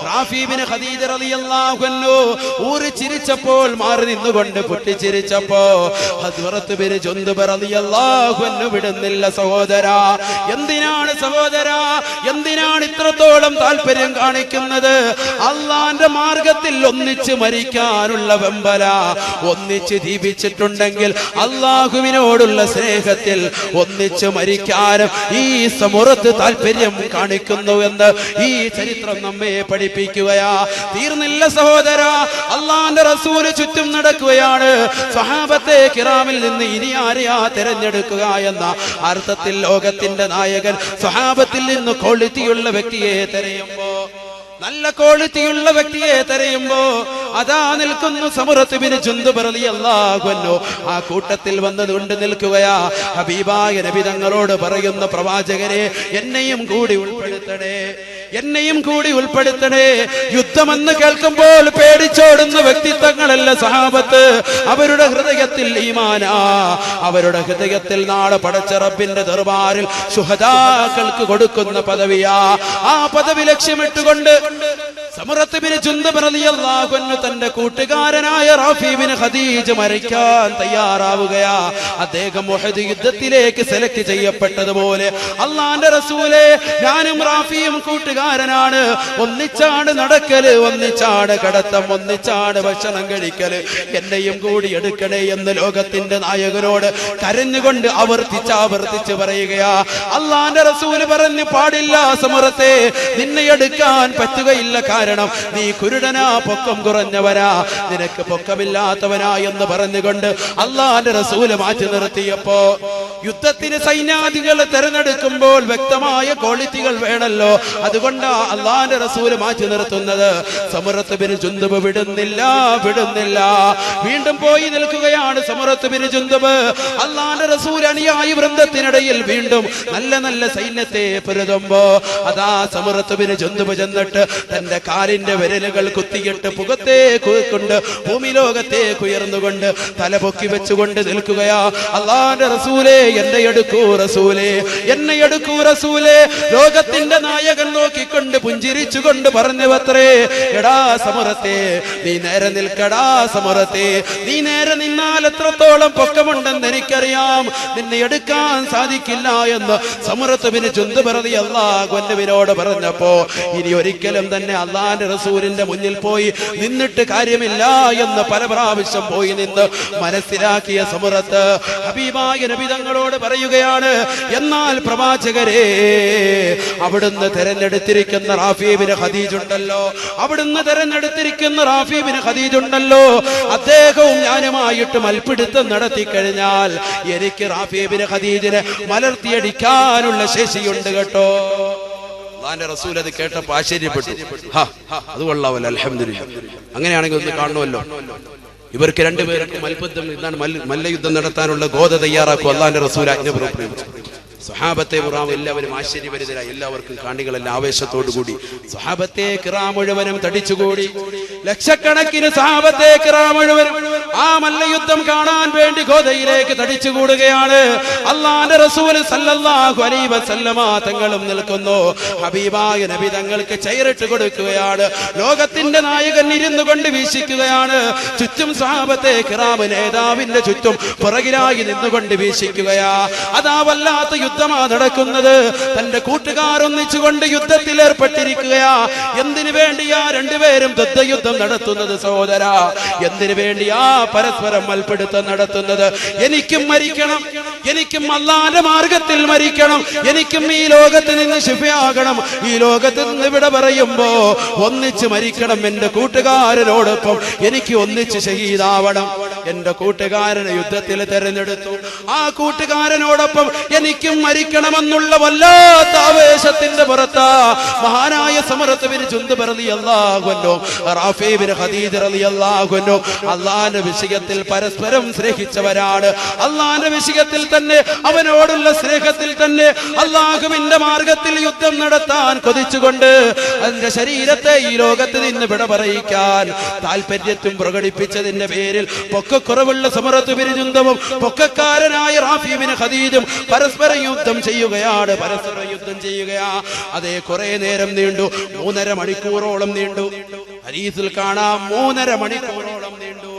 റാഫി ഇബ്നു ഖദീജ റളിയല്ലാഹു അൻഹു ഊറി ചിരിച്ചപ്പോൾ മാറി നിന്നുകൊണ്ട് പൊട്ടിച്ചിരിച്ചപ്പോ ഹദ്റത്ത് ബിൻ ജുൻദുബ് റളിയല്ലാഹു അൻഹു വിടുന്നില്ല. സഹോദരാ, എന്തിനാണ് സഹോദരാ, എന്തിനാണ് ഇത്രത്തോളം താല്പര്യം കാണിക്കുന്നത്? അള്ളാന്റെ മാർഗത്തിൽ ഒന്നിച്ച് മരിക്കാനുള്ള വെമ്പല. ഒന്നിച്ച് ജീവിച്ചിട്ടുണ്ടെങ്കിൽ അള്ളാഹുവിനോടുള്ള സ്നേഹത്തിൽ ഒന്നിച്ച് മരിക്കാനും ഈ സമുറത്ത് താല്പര്യം കാണിക്കുന്നു എന്ന് ഈ ചരിത്രം നമ്മെ പഠിപ്പിക്കുകയാ. തീർന്നില്ല സഹോദരാ, അള്ളാന്റെ റസൂല് ചുറ്റും നടക്കുകയാണ്. സ്വഹാബത്തെ കിറാമിൽ നിന്ന് ഇനി ആരെയാ തിരഞ്ഞെടുക്കുക എന്ന അർത്ഥത്തിൽ ലോകത്തിന്റെ നായകൻ സ്വഹാബത്തിൽ നിന്ന് ക്വാളിറ്റിയുള്ള വ്യക്തിയെ തിരയുമ്പോ, നല്ല ക്വാളിറ്റിയുള്ള വ്യക്തിയെ തിരയുമ്പോ അതാ നിൽക്കുന്നു സമുറത്ത് ബിൻ ജുൻദുബ് റളിയല്ലാഹു അൻഹു. ആ കൂട്ടത്തിൽ വന്നുകൊണ്ട് നിൽക്കുകയാ. ഹബീബായ നബി തങ്ങളോട് പറയുന്ന പ്രവാചകരെ, എന്നെയും കൂടി ഉൾപ്പെടുത്തണേ, എന്നെയും കൂടി ഉൾപ്പെടുത്തണേ. യുദ്ധമെന്ന് കേൾക്കുമ്പോൾ പേടിച്ചോടുന്ന വ്യക്തിത്വങ്ങളല്ല സഹാബത്ത്. അവരുടെ ഹൃദയത്തിൽ ഈമാനാ, അവരുടെ ഹൃദയത്തിൽ നാളെ പടച്ച റബ്ബിന്റെ ദർബാറിൽ ശുഹദാക്കൾക്ക് കൊടുക്കുന്ന പദവിയാ. ആ പദവി ലക്ഷ്യമിട്ടുകൊണ്ട് സമുറത്ത് ബിൻ ജുൻദുബ് റളിയല്ലാഹു അൻഹു തന്റെ കൂട്ടുകാരനായ റാഫി ഇബ്നു ഖദീജ മരിക്കാൻ തയ്യാറാവുകയാ. അദ്ദേഹം ഉഹദ് യുദ്ധത്തിലേക്ക് സെലക്ട് ചെയ്യപ്പെട്ടതുപോലെ അള്ളാന്റെ റസൂലേ, ഞാനും റാഫിയും കൂട്ടുകാരനാണ്. ഒന്നിച്ചാണ് നടക്കല്, ഒന്നിച്ചാണ് കടത്തം, ഒന്നിച്ചാണ് ഭക്ഷണം കഴിക്കല്. എന്നെയും കൂടി എടുക്കണേ എന്ന് ലോകത്തിന്റെ നായകനോട് കരഞ്ഞുകൊണ്ട് ആവർത്തിച്ച് പറയുകയാ. അള്ളാന്റെ റസൂല് പറഞ്ഞു, പാടില്ല സമുറത്തെ, നിന്നെ എടുക്കാൻ പറ്റുകയില്ല. കാരണം നീ കുരുടനാ, പൊക്കം കുറഞ്ഞവനാ, നിനക്ക് പൊക്കമില്ലാത്തവനാ എന്ന് പറഞ്ഞുകൊണ്ട് അള്ളാന്റെ റസൂല് മാറ്റി നിർത്തിയപ്പോ, യുദ്ധത്തിന് സൈന്യാധികളെ തെരഞ്ഞെടുക്കുമ്പോൾ വ്യക്തമായ ക്വാളിറ്റികൾ വേണല്ലോ. അതുകൊണ്ടാ അള്ളാന്റെ റസൂല് മാറ്റി നിർത്തുന്നത്. സമുറത്ത് ബിൻ ജുൻദുബ് വിടുന്നില്ല. വീണ്ടും പോയി നിൽക്കുകയാണ് സമുറത്ത് ബിൻ ജുൻദുബ്. അള്ളാന്റെ റസൂൽ അനുയായി വൃന്ദത്തിനിടയിൽ വീണ്ടും നല്ല സൈന്യത്തെ പൊരുതുമ്പോ അതാ സമുറത്ത് ബിൻ ജുൻദുബ് ചെന്നിട്ട് തന്റെ കാലിന്റെ വിരലുകൾ കുത്തിയിട്ട് പുകത്തേക്ക് കൊണ്ട് ഭൂമി ലോകത്തേക്ക് ഉയർന്നുകൊണ്ട് തല പൊക്കി വെച്ചുകൊണ്ട് നിൽക്കുകയാ. അള്ളാന്റെ റസൂലേ, എന്നെ എടുക്കൂ റസൂലേ, എന്നെ എടുക്കൂ റസൂലേ. ലോകത്തിന്റെ നായകൻ നോക്കിക്കൊണ്ട് പുഞ്ചിരിച്ചുകൊണ്ട് പറഞ്ഞുവത്രേ, എടാ സമുറത്തെ, നീ നേരെ നിൽക്കടാ സമുറത്തെ, നീ നേരെ നിന്നാൽ എത്രത്തോളം പൊക്കമുണ്ടെന്ന് എനിക്കറിയാം, നിന്നെ എടുക്കാൻ സാധിക്കില്ല എന്ന് സമുറത്ത് ബിൻ ജുൻദുബ് റളിയല്ലാഹു അൻഹുവിനോട് പറഞ്ഞപ്പോ ഇനി ഒരിക്കലും തന്നെ അള്ളാന്റെ റസൂലിന്റെ മുന്നിൽ പോയി നിന്നിട്ട് കാര്യമില്ല എന്ന് പല പ്രാവശ്യം പോയി നിന്ന് മനസ്സിലാക്കിയ സമുറത്ത് ഹബീബായ നബി തങ്ങളോട് പറയുകയാണ്, എന്നാൽ പ്രവാചകരെ, അവിടുന്ന് തെരഞ്ഞെടുത്തിരിക്കുന്ന റാഫി ഇബ്നു ഖദീജ ഉണ്ടല്ലോ, അവിടുന്ന് തെരഞ്ഞെടുത്തിരിക്കുന്ന റാഫി ഇബ്നു ഖദീജ ഉണ്ടല്ലോ, അദ്ദേഹവും ഞാനുമായിട്ട് മൽപ്പിടുത്തം നടത്തി കഴിഞ്ഞാൽ എനിക്ക് റാഫി ഇബ്നു ഖദീജിനെ മലർത്തിയടിക്കാനുള്ള ശേഷിയുണ്ട് കേട്ടോ. അള്ളാന്റെ റസൂൽ അത് കേട്ടപ്പോ ആശ്ചര്യപ്പെട്ടു. അത് കൊള്ളാമല്ലോ, അൽഹംദുലില്ലാ. അങ്ങനെയാണെങ്കിൽ ഒന്ന് കാണുമല്ലോ. ഇവർക്ക് രണ്ടുപേർക്കും മൽബദ്ധം ഇതാണ്, മല്ലയുദ്ധം നടത്താനുള്ള ഗോത തയ്യാറാക്കും അള്ളാന്റെ റസൂൽ ആജ്ഞ പുറപ്പെടുവിച്ചു. സ്വഹാബത്തെ കിറാം എല്ലാവരും ആശ്ചര്യഭരിതരായി, എല്ലാവർക്കും കാണികളെല്ലാം ആവേശത്തോടുകൂടി സ്വഹാബത്തെ കിറാം മുഴുവനും തടിച്ചുകൂടി. ലക്ഷക്കണക്കിന് സ്വഹാബത്തെ കിറാം മുഴുവനും ആ മല്ലയുദ്ധം കാണാൻ വേണ്ടി ഗോദയിലേക്ക് തടിച്ചുകൂടുകയാണ്. അല്ലാഹുവിന്റെ റസൂൽ സല്ലല്ലാഹു അലൈഹി വസല്ലമ തങ്ങളും നിൽക്കുന്നു. ഹബീബായ നബി തങ്ങൾക്ക് ചെയറിട്ട് കൊടുക്കുകയാണ്. ലോകത്തിന്റെ നായകൻ ഇരുന്നു കൊണ്ട് വീശിക്കുകയാണ്. ചുറ്റും സ്വഹാബത്തെ കിറാം നേതാവിന്റെ ചുറ്റും പുറകിലായി നിന്നുകൊണ്ട് വീശിക്കുകയാ. അതാ വല്ലാത്ത യുദ്ധമാ നടക്കുന്നത്. തന്റെ കൂട്ടുകാർ ഒന്നിച്ചുകൊണ്ട് യുദ്ധത്തിൽ ഏർപ്പെട്ടിരിക്കുകയാ. എന്തിനു വേണ്ടിയാ രണ്ടുപേരും യുദ്ധം നടത്തുന്നത് സഹോദര? എന്തിനു വേണ്ടിയാ പരസ്പരം മൽപ്പിടുത്തം നടത്തുന്നത്? എനിക്കും മരിക്കണം, എനിക്കും അല്ലാഹുവിന്റെ മാർഗത്തിൽ മരിക്കണം, എനിക്കും ഈ ലോകത്ത് നിന്ന് ശിഫയാകണം. ഈ ലോകത്ത് നിന്ന് ഇവിടെ പറയുമ്പോ ഒന്നിച്ച് മരിക്കണം. എന്റെ കൂട്ടുകാരനോടൊപ്പം എനിക്ക് ഒന്നിച്ച് ഷഹീദാവണം. എന്റെ കൂട്ടുകാരനെ യുദ്ധത്തിൽ തെരഞ്ഞെടുത്തു. ആ കൂട്ടുകാരനോടൊപ്പം എനിക്കും മരിക്കണമെന്നുള്ള വല്ലാത്ത ആവേശത്തിന്റെ പുറത്താ മഹാനായ സമറത്ത് ബിൻ ജുന്ദബ് റളിയല്ലാഹു അൻഹു റാഫി ബിൻ ഖദീജ റളിയല്ലാഹു അൻഹു അല്ലാഹുവിന്റെ വിഷയത്തിൽ പരസ്പരം സ്നേഹിച്ചവരാണ്. അല്ലാഹുവിന്റെ വിഷയത്തിൽ തന്നെ അവനോടുള്ള സ്നേഹത്തിൽ തന്നെ അല്ലാഹുവിന്റെ മാർഗത്തിൽ യുദ്ധം നടത്താൻ കൊതിച്ചുകൊണ്ട് അതിന്റെ ശരീരത്തെ ഈ ലോകത്ത് നിന്ന് വിട പറയിക്കാൻ താല്പര്യത്തും പ്രകടിപ്പിച്ചതിന്റെ പേരിൽ പൊക്കക്കുറവുള്ള സമറത്ത് ബിൻ ജുന്ദബും പൊക്കക്കാരനായ റാഫി ബിൻ ഖദീജും പരസ്പരം യുദ്ധം ചെയ്യുകയാണ്. അതേ കുറെ നേരം നീണ്ടു, 3.5 മണിക്കൂറോളം നീണ്ടു. ഹദീസിൽ കാണാം 3.5 മണിക്കൂറോളം നീണ്ടു.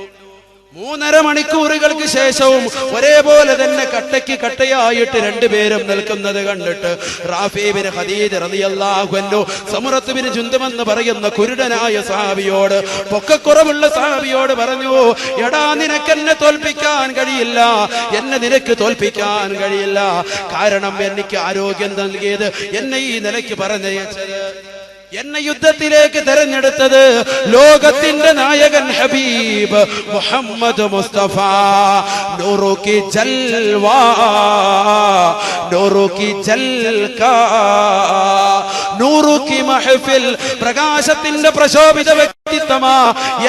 3.5 മണിക്കൂറുകൾക്ക് ശേഷവും ഒരേപോലെ തന്നെ കട്ടയ്ക്ക് കട്ടയായിട്ട് രണ്ടുപേരും നിൽക്കുന്നത് കണ്ടിട്ട് റാഫി ബിൻ ഖദീജ റളിയല്ലാഹു അൻഹു സമറത്ത് ബിൻ ജുന്ദബ് എന്ന് പറയുന്ന കുരുടനായ സഹാബിയോട്, പൊക്കക്കുറവുള്ള സഹാബിയോട് പറഞ്ഞു, എടാ നിനക്ക് എന്നെ തോൽപ്പിക്കാൻ കഴിയില്ല, എന്നെ നിനക്ക് തോൽപ്പിക്കാൻ കഴിയില്ല. കാരണം എനിക്ക് ആരോഗ്യം നൽകിയത്, എന്നെ ഈ നിലയ്ക്ക് പറഞ്ഞയച്ചത്, എന്നെ യുദ്ധത്തിലേക്ക് തെരഞ്ഞെടുത്തത് ലോകത്തിന്റെ നായകൻ ഹബീബ് മുഹമ്മദ് മുസ്തഫ നൂറു കി ജൽവാ നൂറു കി ജൽകാ നൂറു കി മഹ്ഫിൽ, പ്രകാശത്തിന്റെ പ്രശോഭിത വ്യക്തിത്വമാ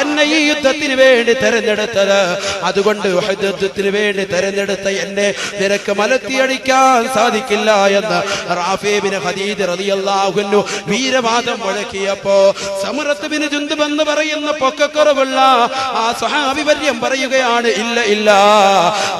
എന്നെ ഈ യുദ്ധത്തിന് വേണ്ടി തെരഞ്ഞെടുത്തത്. അതുകൊണ്ട് യുദ്ധത്തിന് വേണ്ടി തെരഞ്ഞെടുത്ത എന്നെ നിനക്ക് മലത്തിയടിക്കാൻ സാധിക്കില്ല എന്ന് റാഫി ബിൻ ഖദീജ റളിയല്ലാഹു അൻഹു വീരവാദം മുഴക്കിയപ്പോ സമറത്ത് ബിൻ ജുന്ദബ് എന്ന് പറയുന്ന പൊക്കക്കുറവുള്ള ആ സ്വഹാബി വര്യം പറയുകയാണ്, ഇല്ല ഇല്ല,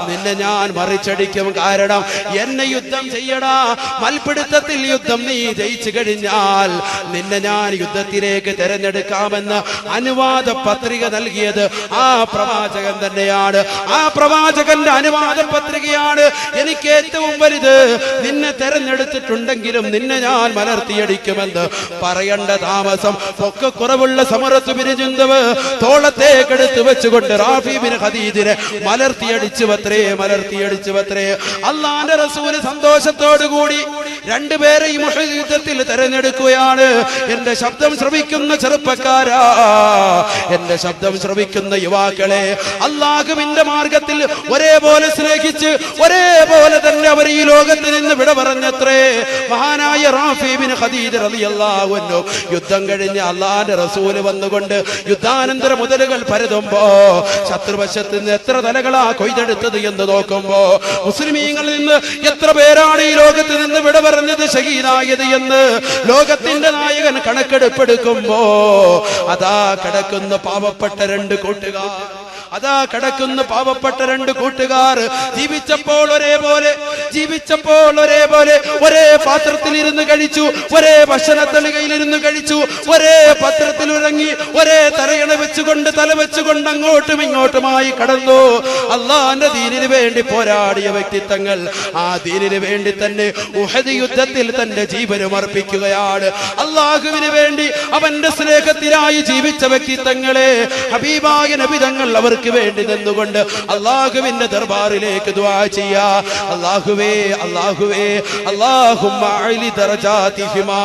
നിന്നെ ഞാൻ മറിച്ചടിക്കും. കാരണം എന്നെ യുദ്ധം ചെയ്യടാ, മൽപിടുത്തത്തിൽ യുദ്ധം നീ ജയിച്ചു കഴിഞ്ഞാൽ നിന്നെ ഞാൻ യുദ്ധത്തിലേക്ക് തെരഞ്ഞെടുക്കാമെന്ന് അനുവാദ പത്രിക നൽകിയത് ആ പ്രവാചകൻ തന്നെയാണ്. ആ പ്രവാചകന്റെ അനുവാദ പത്രികയാണ് എനിക്ക് ഏറ്റവും വലുത്. നിന്നെ തെരഞ്ഞെടുത്തിട്ടുണ്ടെങ്കിലും നിന്നെ ഞാൻ മലർത്തിയടിക്കുമെന്ന് പറയേണ്ട താമസം പൊക്കക്കുറവുള്ള സമറത്ത് ബിൻ ജുന്ദബ് തോളത്തേക്കെടുത്ത് വെച്ചുകൊണ്ട് റാഫി ബിൻ ഖദീജിനെ മലർത്തിയടിച്ചുവത്രേ. അല്ലാഹുവിന്റെ റസൂല് സന്തോഷത്തോടുകൂടി രണ്ടുപേരെയും യുദ്ധത്തിൽ തെരഞ്ഞെടുക്കുകയാണ്. എന്റെ ശബ്ദം ശ്രവിക്കുന്ന ചെറുപ്പക്കാരാ, എന്റെ ശബ്ദം ശ്രവിക്കുന്ന യുവാക്കളെ, അല്ലാഹുവിന്റെ മാർഗത്തിൽ ഒരേപോലെ സ്നേഹിച്ച് ഒരേപോലെ തന്നെ അവർ ഈ ലോകത്ത് നിന്ന് വിട പറഞ്ഞത്രേ മഹാനായ റാഫി ബിൻ ഖദീജ റളിയല്ലാഹു അൻഹു. യുദ്ധം കഴിഞ്ഞ് അല്ലാഹുവിന്റെ റസൂല് വന്നുകൊണ്ട് യുദ്ധാനന്തര മുതലുകൾ പരതുമ്പോ ശത്രുവശത്ത് നിന്ന് എത്ര തലകളാ കൊയ്തെടുത്തത് എന്ന് നോക്കുമ്പോ മുസ്ലിമീങ്ങളിൽ നിന്ന് എത്ര പേരാണ് ഈ ലോകത്ത് നിന്ന് വിട പറഞ്ഞത്, ഷഹീദായത് എന്ന് ലോകത്തിന്റെ നായകൻ കണക്കെടുപ്പെടുക്കുമ്പോ അതാ കിടക്കുന്ന പാവപ്പെട്ട രണ്ട് കൂട്ടുകാർ ജീവിച്ചപ്പോൾ ഒരേപോലെ ഒരേ പാത്രത്തിൽ ഇരുന്ന് കഴിച്ചു, ഒരേ ഭക്ഷണത്തളികയിൽ ഇരുന്ന് കഴിച്ചു, ഒരേ പത്രത്തിൽ ഉറങ്ങി, ഒരേ തലയണ വെച്ചുകൊണ്ട് തല വെച്ചുകൊണ്ട് അങ്ങോട്ടും ഇങ്ങോട്ടുമായി കടന്നു. അല്ലാഹുവിന്റെ ദീനിന് വേണ്ടി പോരാടിയ വ്യക്തിത്വങ്ങൾ ആ ദീനിന് വേണ്ടി തന്നെ ഉഹദ് യുദ്ധത്തിൽ തന്റെ ജീവനും അർപ്പിക്കുകയാണ്. അല്ലാഹുവിന് വേണ്ടി അവന്റെ സ്നേഹത്തിനായി ജീവിച്ച വ്യക്തിത്വങ്ങളെ ഹബീബായ നബി തങ്ങൾ അവർക്ക് വേണ്ടി നിന്നുകൊണ്ട് അല്ലാഹുവിന്റെ ദർബാറിലേക്ക് ദുആ ചെയ്യാ. അല്ലാഹുവേ അല്ലാഹുമ്മ അഅലി ദറജാതിഹിമാ,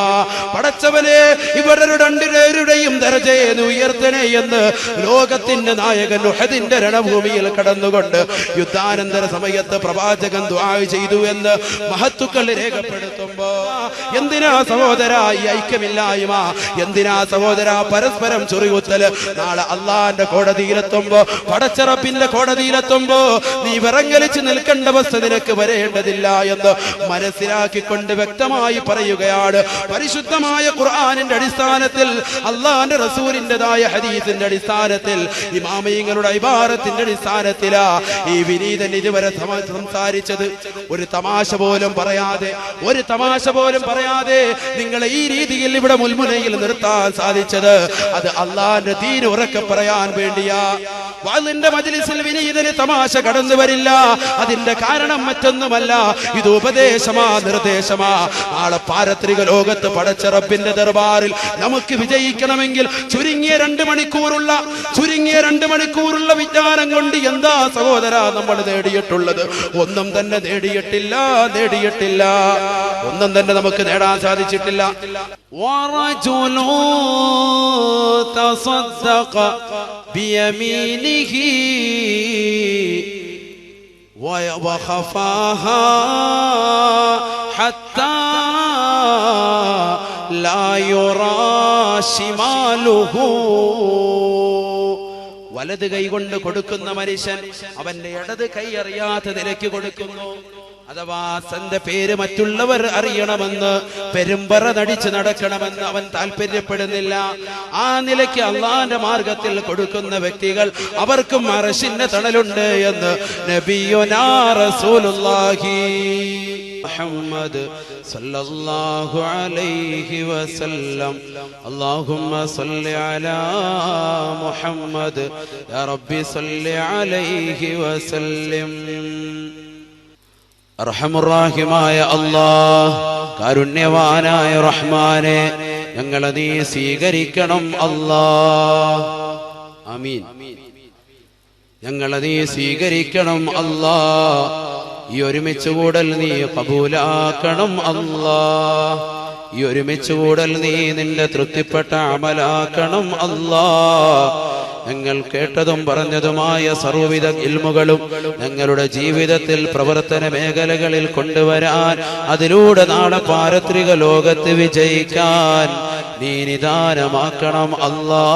പടച്ചവനെ ഇവരുടെ രണ്ടുപേരുടെയും ദർജയെ ഉയർത്തണേ എന്ന് ലോകത്തിന്റെ നായകൻ ഉഹദിന്റെ രണഭൂമിയിൽ കടന്നുകൊണ്ട് യുദ്ധാനന്തര സമയത്ത് പ്രവാചകൻ ദുആ ചെയ്തു എന്ന് മഹത്തുക്കൾ രേഖപ്പെടുത്തുമ്പോ, എന്തിനാ സഹോദര ഈ ഐക്യമില്ലായ്മ, എന്തിനാ സഹോദര പരസ്പരം ചൊറിയുത്തല്? നാളെ അല്ലാഹുവിന്റെ കോടതിയിലെത്തുമ്പോ, പടച്ചറപ്പിന്റെ കോടതിയിലെത്തുമ്പോ നീ വിറങ്ങലിച്ച് നിൽക്കേണ്ട അവസ്ഥ നിനക്ക് വരേണ്ടതില്ല എന്ന് മനസ്സിലാക്കിക്കൊണ്ട് വ്യക്തമായി പറയുകയാണ്. പരിശുദ്ധമായ ഖുർആനിന്റെ അടിസ്ഥാനത്തിൽ, അല്ലാഹുവിന്റെ റസൂലിന്റേതായ ഹദീസിന്റെ അടിസ്ഥാനത്തിൽ, ഇമാമിങ്ങളുടെ ഇബാറത്തിന്റെ അടിസ്ഥാനത്തിലാ ഈ വിനീതൻ ഇതുവരെ സംസാരിച്ചത്. ഒരു തമാശ പോലും പറയാതെ നിങ്ങളെ ഈ രീതിയിൽ ഇവിടെ മുൾമുനയിൽ നിർത്താൻ സാധിച്ചത് അത് അല്ലാഹുവിന്റെ ദീൻ ഉറക്കെ പറയാൻ വേണ്ടിയാ. വാളിന്റെ മജ്ലിസിൽ വിനീതന് തമാശ കടന്നു വരില്ല. അതിന്റെ കാരണം മറ്റൊന്നുമല്ല, ഇത് ഉപദേശമാ, നിർദ്ദേശമാ. നാളെ പാരത്രിക ലോകത്ത് പടച്ച റബ്ബിന്റെ ദർബാറിൽ നമുക്ക് വിജയിക്കണമെങ്കിൽ ചുരുങ്ങിയ 2 മണിക്കൂറുള്ള വിജ്ഞാനം കൊണ്ട് എന്താ സഹോദര നമ്മൾ നേടിയിട്ടുള്ളത്? ഒന്നും തന്നെ നേടിയിട്ടില്ല. ഒന്നും തന്നെ നമുക്ക് നേടാൻ സാധിച്ചിട്ടില്ല. ورجل تصدق بيمينه وخفاها حتى لا يرى شماله. വലത് കൈ കൊണ്ട് കൊടുക്കുന്ന മനുഷ്യൻ അവന്റെ ഇടത് കൈ അറിയാത്ത നിലയ്ക്ക് കൊടുക്കുന്നു. അഥവാ തന്റെ പേര് മറ്റുള്ളവർ അറിയണമെന്ന് പെരുമ്പറ നടിച്ച് നടക്കണമെന്ന് അവൻ താല്പര്യപ്പെടുന്നില്ല. ആ നിലയ്ക്ക് അള്ളാന്റെ മാർഗത്തിൽ കൊടുക്കുന്ന വ്യക്തികൾ അവർക്കും അർശിന്റെ തണലുണ്ട് എന്ന് നബിയുനാ റസൂലുള്ളാഹി മുഹമ്മദ് സല്ലല്ലാഹു അലൈഹി വസല്ലം. അല്ലാഹുമ്മ സല്ലി അലാ മുഹമ്മദ് യാ റബ്ബി സല്ലി അലൈഹി വസല്ലം. അർഹമുറാഹിമായ അല്ലാഹ്, കാരുണ്യവാനായ റഹ്മാനെ, ഞങ്ങളെ നീ സ്വീകരിക്കണം അല്ലാഹ്. ആമീൻ. ഞങ്ങളെ നീ സ്വീകരിക്കണം അല്ലാഹ്. ഈ ഒരുമിച്ച് കൂടൽ നീ കബൂലാക്കണം അല്ലാഹ്. ഈ ഒരുമിച്ച് കൂടൽ നീ നിന്റെ തൃപ്തിപ്പെട്ട അമലാക്കണം അല്ലാഹ്. ഞങ്ങൾ കേട്ടതും പറഞ്ഞതുമായ സർവ്വവിധ ഇൽമുകളും ഞങ്ങളുടെ ജീവിതത്തിൽ പ്രവർത്തന മേഖലകളിൽ കൊണ്ടുവരാൻ, അതിലൂടെ നാളെ പാരത്രിക ലോകത്ത് വിജയിക്കാൻ നീ നിദാനമാക്കണം അല്ലാഹ്.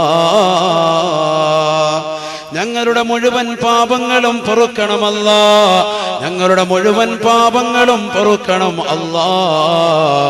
ഞങ്ങളുടെ മുഴുവൻ പാപങ്ങളും പൊറുക്കണം അല്ലാഹ്. ഞങ്ങളുടെ മുഴുവൻ പാപങ്ങളും പൊറുക്കണം അല്ലാഹ്.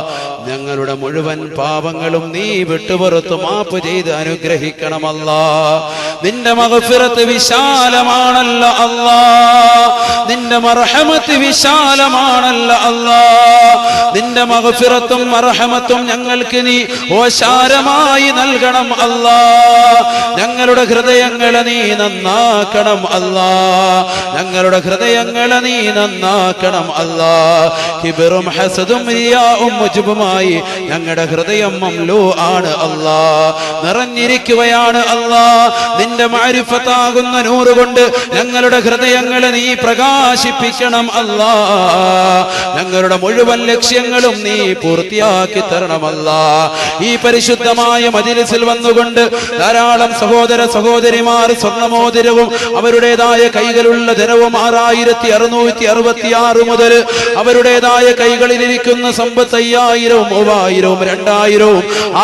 ഞങ്ങളുടെ മുഴുവൻ പാപങ്ങളും നീ വിട്ടുപുറത്ത് മാപ്പ് ചെയ്ത് അനുഗ്രഹിക്കണം അല്ലാഹ്. നിന്റെ മഗ്ഫിറത്ത് വിശാലമാണല്ലോ അല്ലാഹ്. നിന്റെ മർഹമത്ത് വിശാലമാണല്ലോ അല്ലാഹ്. നിന്റെ മഗ്ഫിറത്തും മർഹമത്തും ഞങ്ങൾക്ക് നീ ഓശാരമായി നൽകണം അല്ലാഹ്. ഞങ്ങളുടെ ഹൃദയങ്ങളെ നീ നന്നാക്കണം അല്ലാഹ്. ഞങ്ങളുടെ ഹൃദയങ്ങളെ നീ നന്നാക്കണം അല്ലാഹ്. കിബ്റും ഹസദും റിയാഉം മുജ്ബുമായി ഞങ്ങളുടെ ഹൃദയം മംലൂ ആണ് അല്ലാഹ്, നിറഞ്ഞിരിക്കുകയാണ് അല്ലാഹ്. നിന്റെ മഅരിഫത്താകുന്ന നൂറ് കൊണ്ട് ഞങ്ങളുടെ ഹൃദയങ്ങളെ നീ പ്രകാശിപ്പിക്കണം അല്ലാഹ്. ഞങ്ങളുടെ മുഴുവൻ ലക്ഷ്യങ്ങളും നീ പൂർത്തിയാക്കി തരണം അല്ലാഹ്. ഈ പരിശുദ്ധമായ മജ്‌ലിസിൽ വന്നുകൊണ്ട് ധാരാളം സഹോദര സഹോദരിമാർ സ്വർണ്ണമോതിരവും അവരുടേതായ കൈകളുള്ള ധനവും 6666 മുതൽ അവരുടേതായ കൈകളിലിരിക്കുന്ന സമ്പത്ത് 5000, 3000, 2000,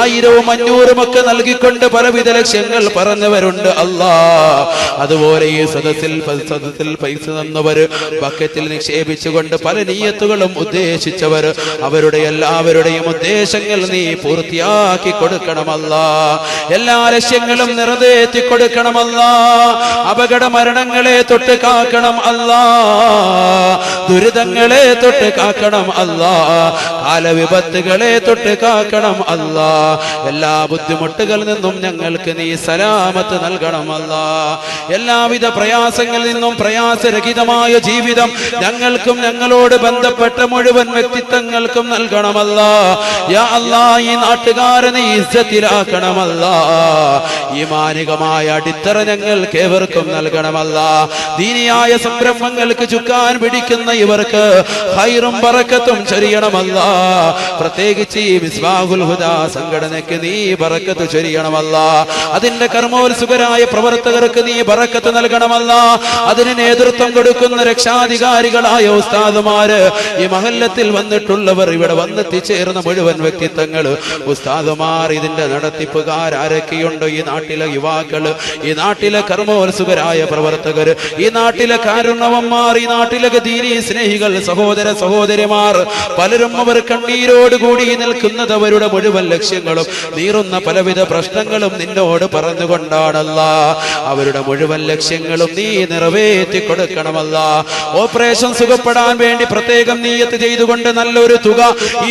1000, 500 ഒക്കെ നൽകിക്കൊണ്ട് പലവിധ ലക്ഷ്യങ്ങൾ പറഞ്ഞവരുണ്ട് അല്ലാഹ്. അതുപോലെ ഈ സദസ്സിൽ പൈസ തന്നവര്, ബക്കറ്റിൽ നിക്ഷേപിച്ചുകൊണ്ട് പല നിയ്യത്തുകളും ഉദ്ദേശിച്ചവർ, അവരുടെ എല്ലാവരുടെയും ഉദ്ദേശങ്ങൾ നീ പൂർത്തിയാക്കി കൊടുക്കണമല്ലാഹ്. എല്ലാ ലക്ഷ്യങ്ങളും നിറവേറ്റി കൊടുക്കണമല്ലാഹ്. അപകട മരണങ്ങളെ തൊട്ട് കാക്കണം അല്ലാഹ്. ദുരിതങ്ങളെ തൊട്ട് കാക്കണം അല്ലാഹ്. കാലവിപത്തുകളെ തൊട്ട് കാക്കണം അല്ലാഹ്. എല്ലാ ബുദ്ധിമുട്ടുകളിൽ നിന്നും ഞങ്ങൾക്ക് നീ സലാമത്ത് നൽകണം അല്ലാഹ്. എല്ലാവിധ പ്രയാസങ്ങളിൽ നിന്നും പ്രയാസരഹിതമായ ജീവിതം ഞങ്ങൾക്കും ഞങ്ങളോട് ബന്ധപ്പെട്ട മുഴുവൻ വ്യക്തിത്വങ്ങൾക്കും നൽകണമല്ലാഹ്. യാ അല്ലാഹ്, ഈ നാട്ടുകാരെ നീ ഇസ്സത്തിലാക്കണമല്ലാഹ്. ഈ മാനികമായ അടിത്തറ ഞങ്ങൾക്ക് ഏവർക്കും നൽകണമല്ലാഹ്. ദീനിയായ സംരംഭങ്ങൾക്ക് ചുക്കാൻ പിടിക്കുന്ന ഇവർക്ക് ഖൈറും ബറക്കത്തും ചൊരിയണമല്ലാഹ്. പ്രത്യേകിച്ച് ഈ മിസ്ബാഹുൽ ഹുദാ സംഘടനയ്ക്ക് നീ ബറക്കത്ത് ചൊരിയണമല്ലാഹ്. അതിന്റെ കർമ്മോത്സുകരായ പ്രവർത്തകർക്ക് നീ ബറക്കത്ത് നൽകണമല്ലാഹ്. അതിന് നേതൃത്വം കൊടുക്കുന്ന രക്ഷാധികാരികളായ ഉസ്താദുമാര്, ഈ മഹല്ലത്തിൽ വന്നിട്ടുള്ളവർ, ഇവിടെ വന്നെത്തിച്ചേർന്ന മുഴുവൻ വ്യക്തിത്വങ്ങൾ, ഉസ്താദുമാർ, ഇതിന്റെ നടത്തിപ്പുകാർ ആരൊക്കെയുണ്ടോ, ഈ നാട്ടിലെ യുവാക്കള്, ഈ നാട്ടിലെ കർമ്മോത്സുകരായ പ്രവർത്തകർ, ഈ നാട്ടിലെ കാരുണ്യവന്മാർ, ഈ നാട്ടിലെ ദീനീ സ്നേഹികൾ, സഹോദര സഹോദരിമാർ, പലരും അവർ കണ്ണീരോടുകൂടി നിൽക്കുന്നത് അവരുടെ മുഴുവൻ ലക്ഷ്യങ്ങളും നീറുന്ന പലവിധ പ്രശ്നങ്ങളും നിന്നോട് പറഞ്ഞുകൊണ്ടാണല്ലാഹ്. അവരുടെ മുഴുവൻ ലക്ഷ്യങ്ങളും നീ നിറവേറ്റി കൊടുക്കണമല്ലാഹ്. ഓപ്പറേഷൻ സുഖപ്പെടാൻ വേണ്ടി പ്രത്യേകം നിയ്യത്ത് ചെയ്തുകൊണ്ട് നല്ലൊരു തുക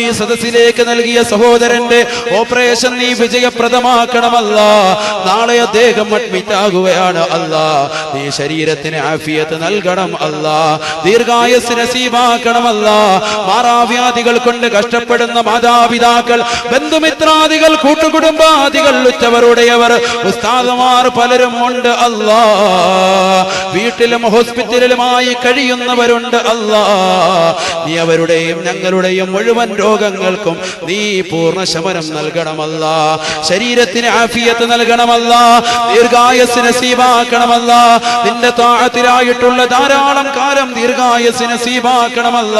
ഈ സദസ്സിലേക്ക് നൽകിയ സഹോദരന്റെ ഓപ്പറേഷൻ നീ വിജയപ്രദമാക്കണമല്ലാഹ്. നാളെ അദ്ദേഹം അഡ്മിറ്റ് ആകുകയാണ് അല്ലാഹ്. നീ ശരീരത്തിന് ആഫിയത്ത് നൽകണം അല്ലാഹ്. ദീർഘായുസ്സ് നസീബാക്കണം അല്ലാഹ്. മാറാവ്യാധികൾ കൊണ്ട് കഷ്ടപ്പെടുന്ന മാതാപിതാക്കൾ, ബന്ധുമിത്രാദികൾ, കൂട്ടുകുടുംബാദികൾ, ഉറ്റവരുടെയവർ, ഉസ്താദുമാർ പലരും ഉണ്ട് അല്ലാഹ്. വീട്ടിലും ഹോസ്പിറ്റലിലുമായി കഴിയുന്നവരുണ്ട് അല്ലാ, നീ അവരുടെയും ഞങ്ങളുടെയും മുഴുവൻ രോഗങ്ങൾക്കും നീ പൂർണ്ണ ശമനം നൽകണമല്ല. ശരീരത്തിന് ആഫിയത്ത് നൽകണമല്ല, ദീർഘായുസ്സ് നസീബാക്കണമല്ല. നിന്റെ താഅത്തിലായിട്ടുള്ള ധാരാളം കാലം ദീർഘായുസ്സ് നസീബാക്കണമല്ല.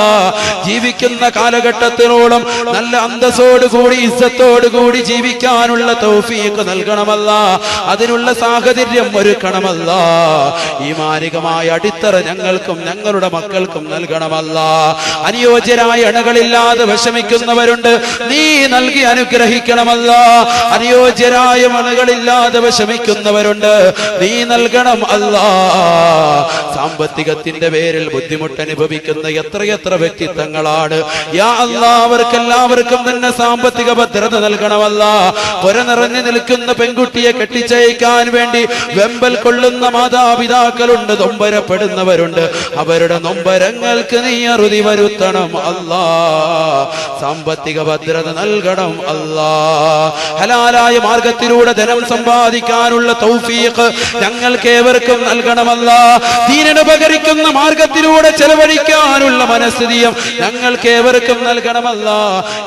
ജീവിക്കുന്ന കാലഘട്ടത്തിനോളം നല്ല അന്തസ്സോടുകൂടി ഇസ്സത്തോടുകൂടി ജീവിക്കാനുള്ള തൗഫീഖ് നൽകണമല്ല. അതിനുള്ള സാഹചര്യം ഒരുക്കണമല്ല. ഈ മാനികമായ അടിത്തറ ഞങ്ങൾക്കും ഞങ്ങളുടെ മക്കൾക്കും നൽകണമല്ല. അനുയോജ്യരായ അണകളില്ലാതെ വിഷമിക്കുന്നവരുണ്ട്, നീ നൽകി അനുഗ്രഹിക്കണമല്ല. അനുയോജ്യരായ അണകളില്ലാതെ വിഷമിക്കുന്നവരുണ്ട്, നീ നൽകണം അല്ലാ. സാമ്പത്തികത്തിന്റെ പേരിൽ ബുദ്ധിമുട്ട് അനുഭവിക്കുന്ന എത്രയെത്ര വ്യക്തിത്വങ്ങളാണ്. യാ അല്ലാ, അവർക്കെല്ലാവർക്കും തന്നെ സാമ്പത്തിക ഭദ്രത നൽകണമല്ല. പുര നിറഞ്ഞു നിൽക്കുന്ന പെൺകുട്ടിയെ കെട്ടിച്ചയക്കാൻ വേണ്ടി വെമ്പൽ കൊള്ളുന്ന മാതാപിതാക്കളുണ്ട്, നൊമ്പരപ്പെടുന്നവരുണ്ട്. അവരുടെ നൊമ്പരങ്ങൾക്ക് നീ അറുതി വരുത്തണം അല്ലാ. സാമ്പത്തിക ഭദ്രത നൽകണം അല്ലാ. ഹലാലായ മാർഗത്തിലൂടെ ധനം സമ്പാദിക്കാനുള്ള തൗഫീഖ് ഞങ്ങൾക്ക് ഏവർക്കും നൽകണമല്ല. ദീനിനുപകരിക്കുന്ന മാർഗത്തിലൂടെ ചെലവഴിക്കാനുള്ള മനസ്ഥിതിയും ഞങ്ങൾക്ക് ഏവർക്കും നൽകണമല്ല.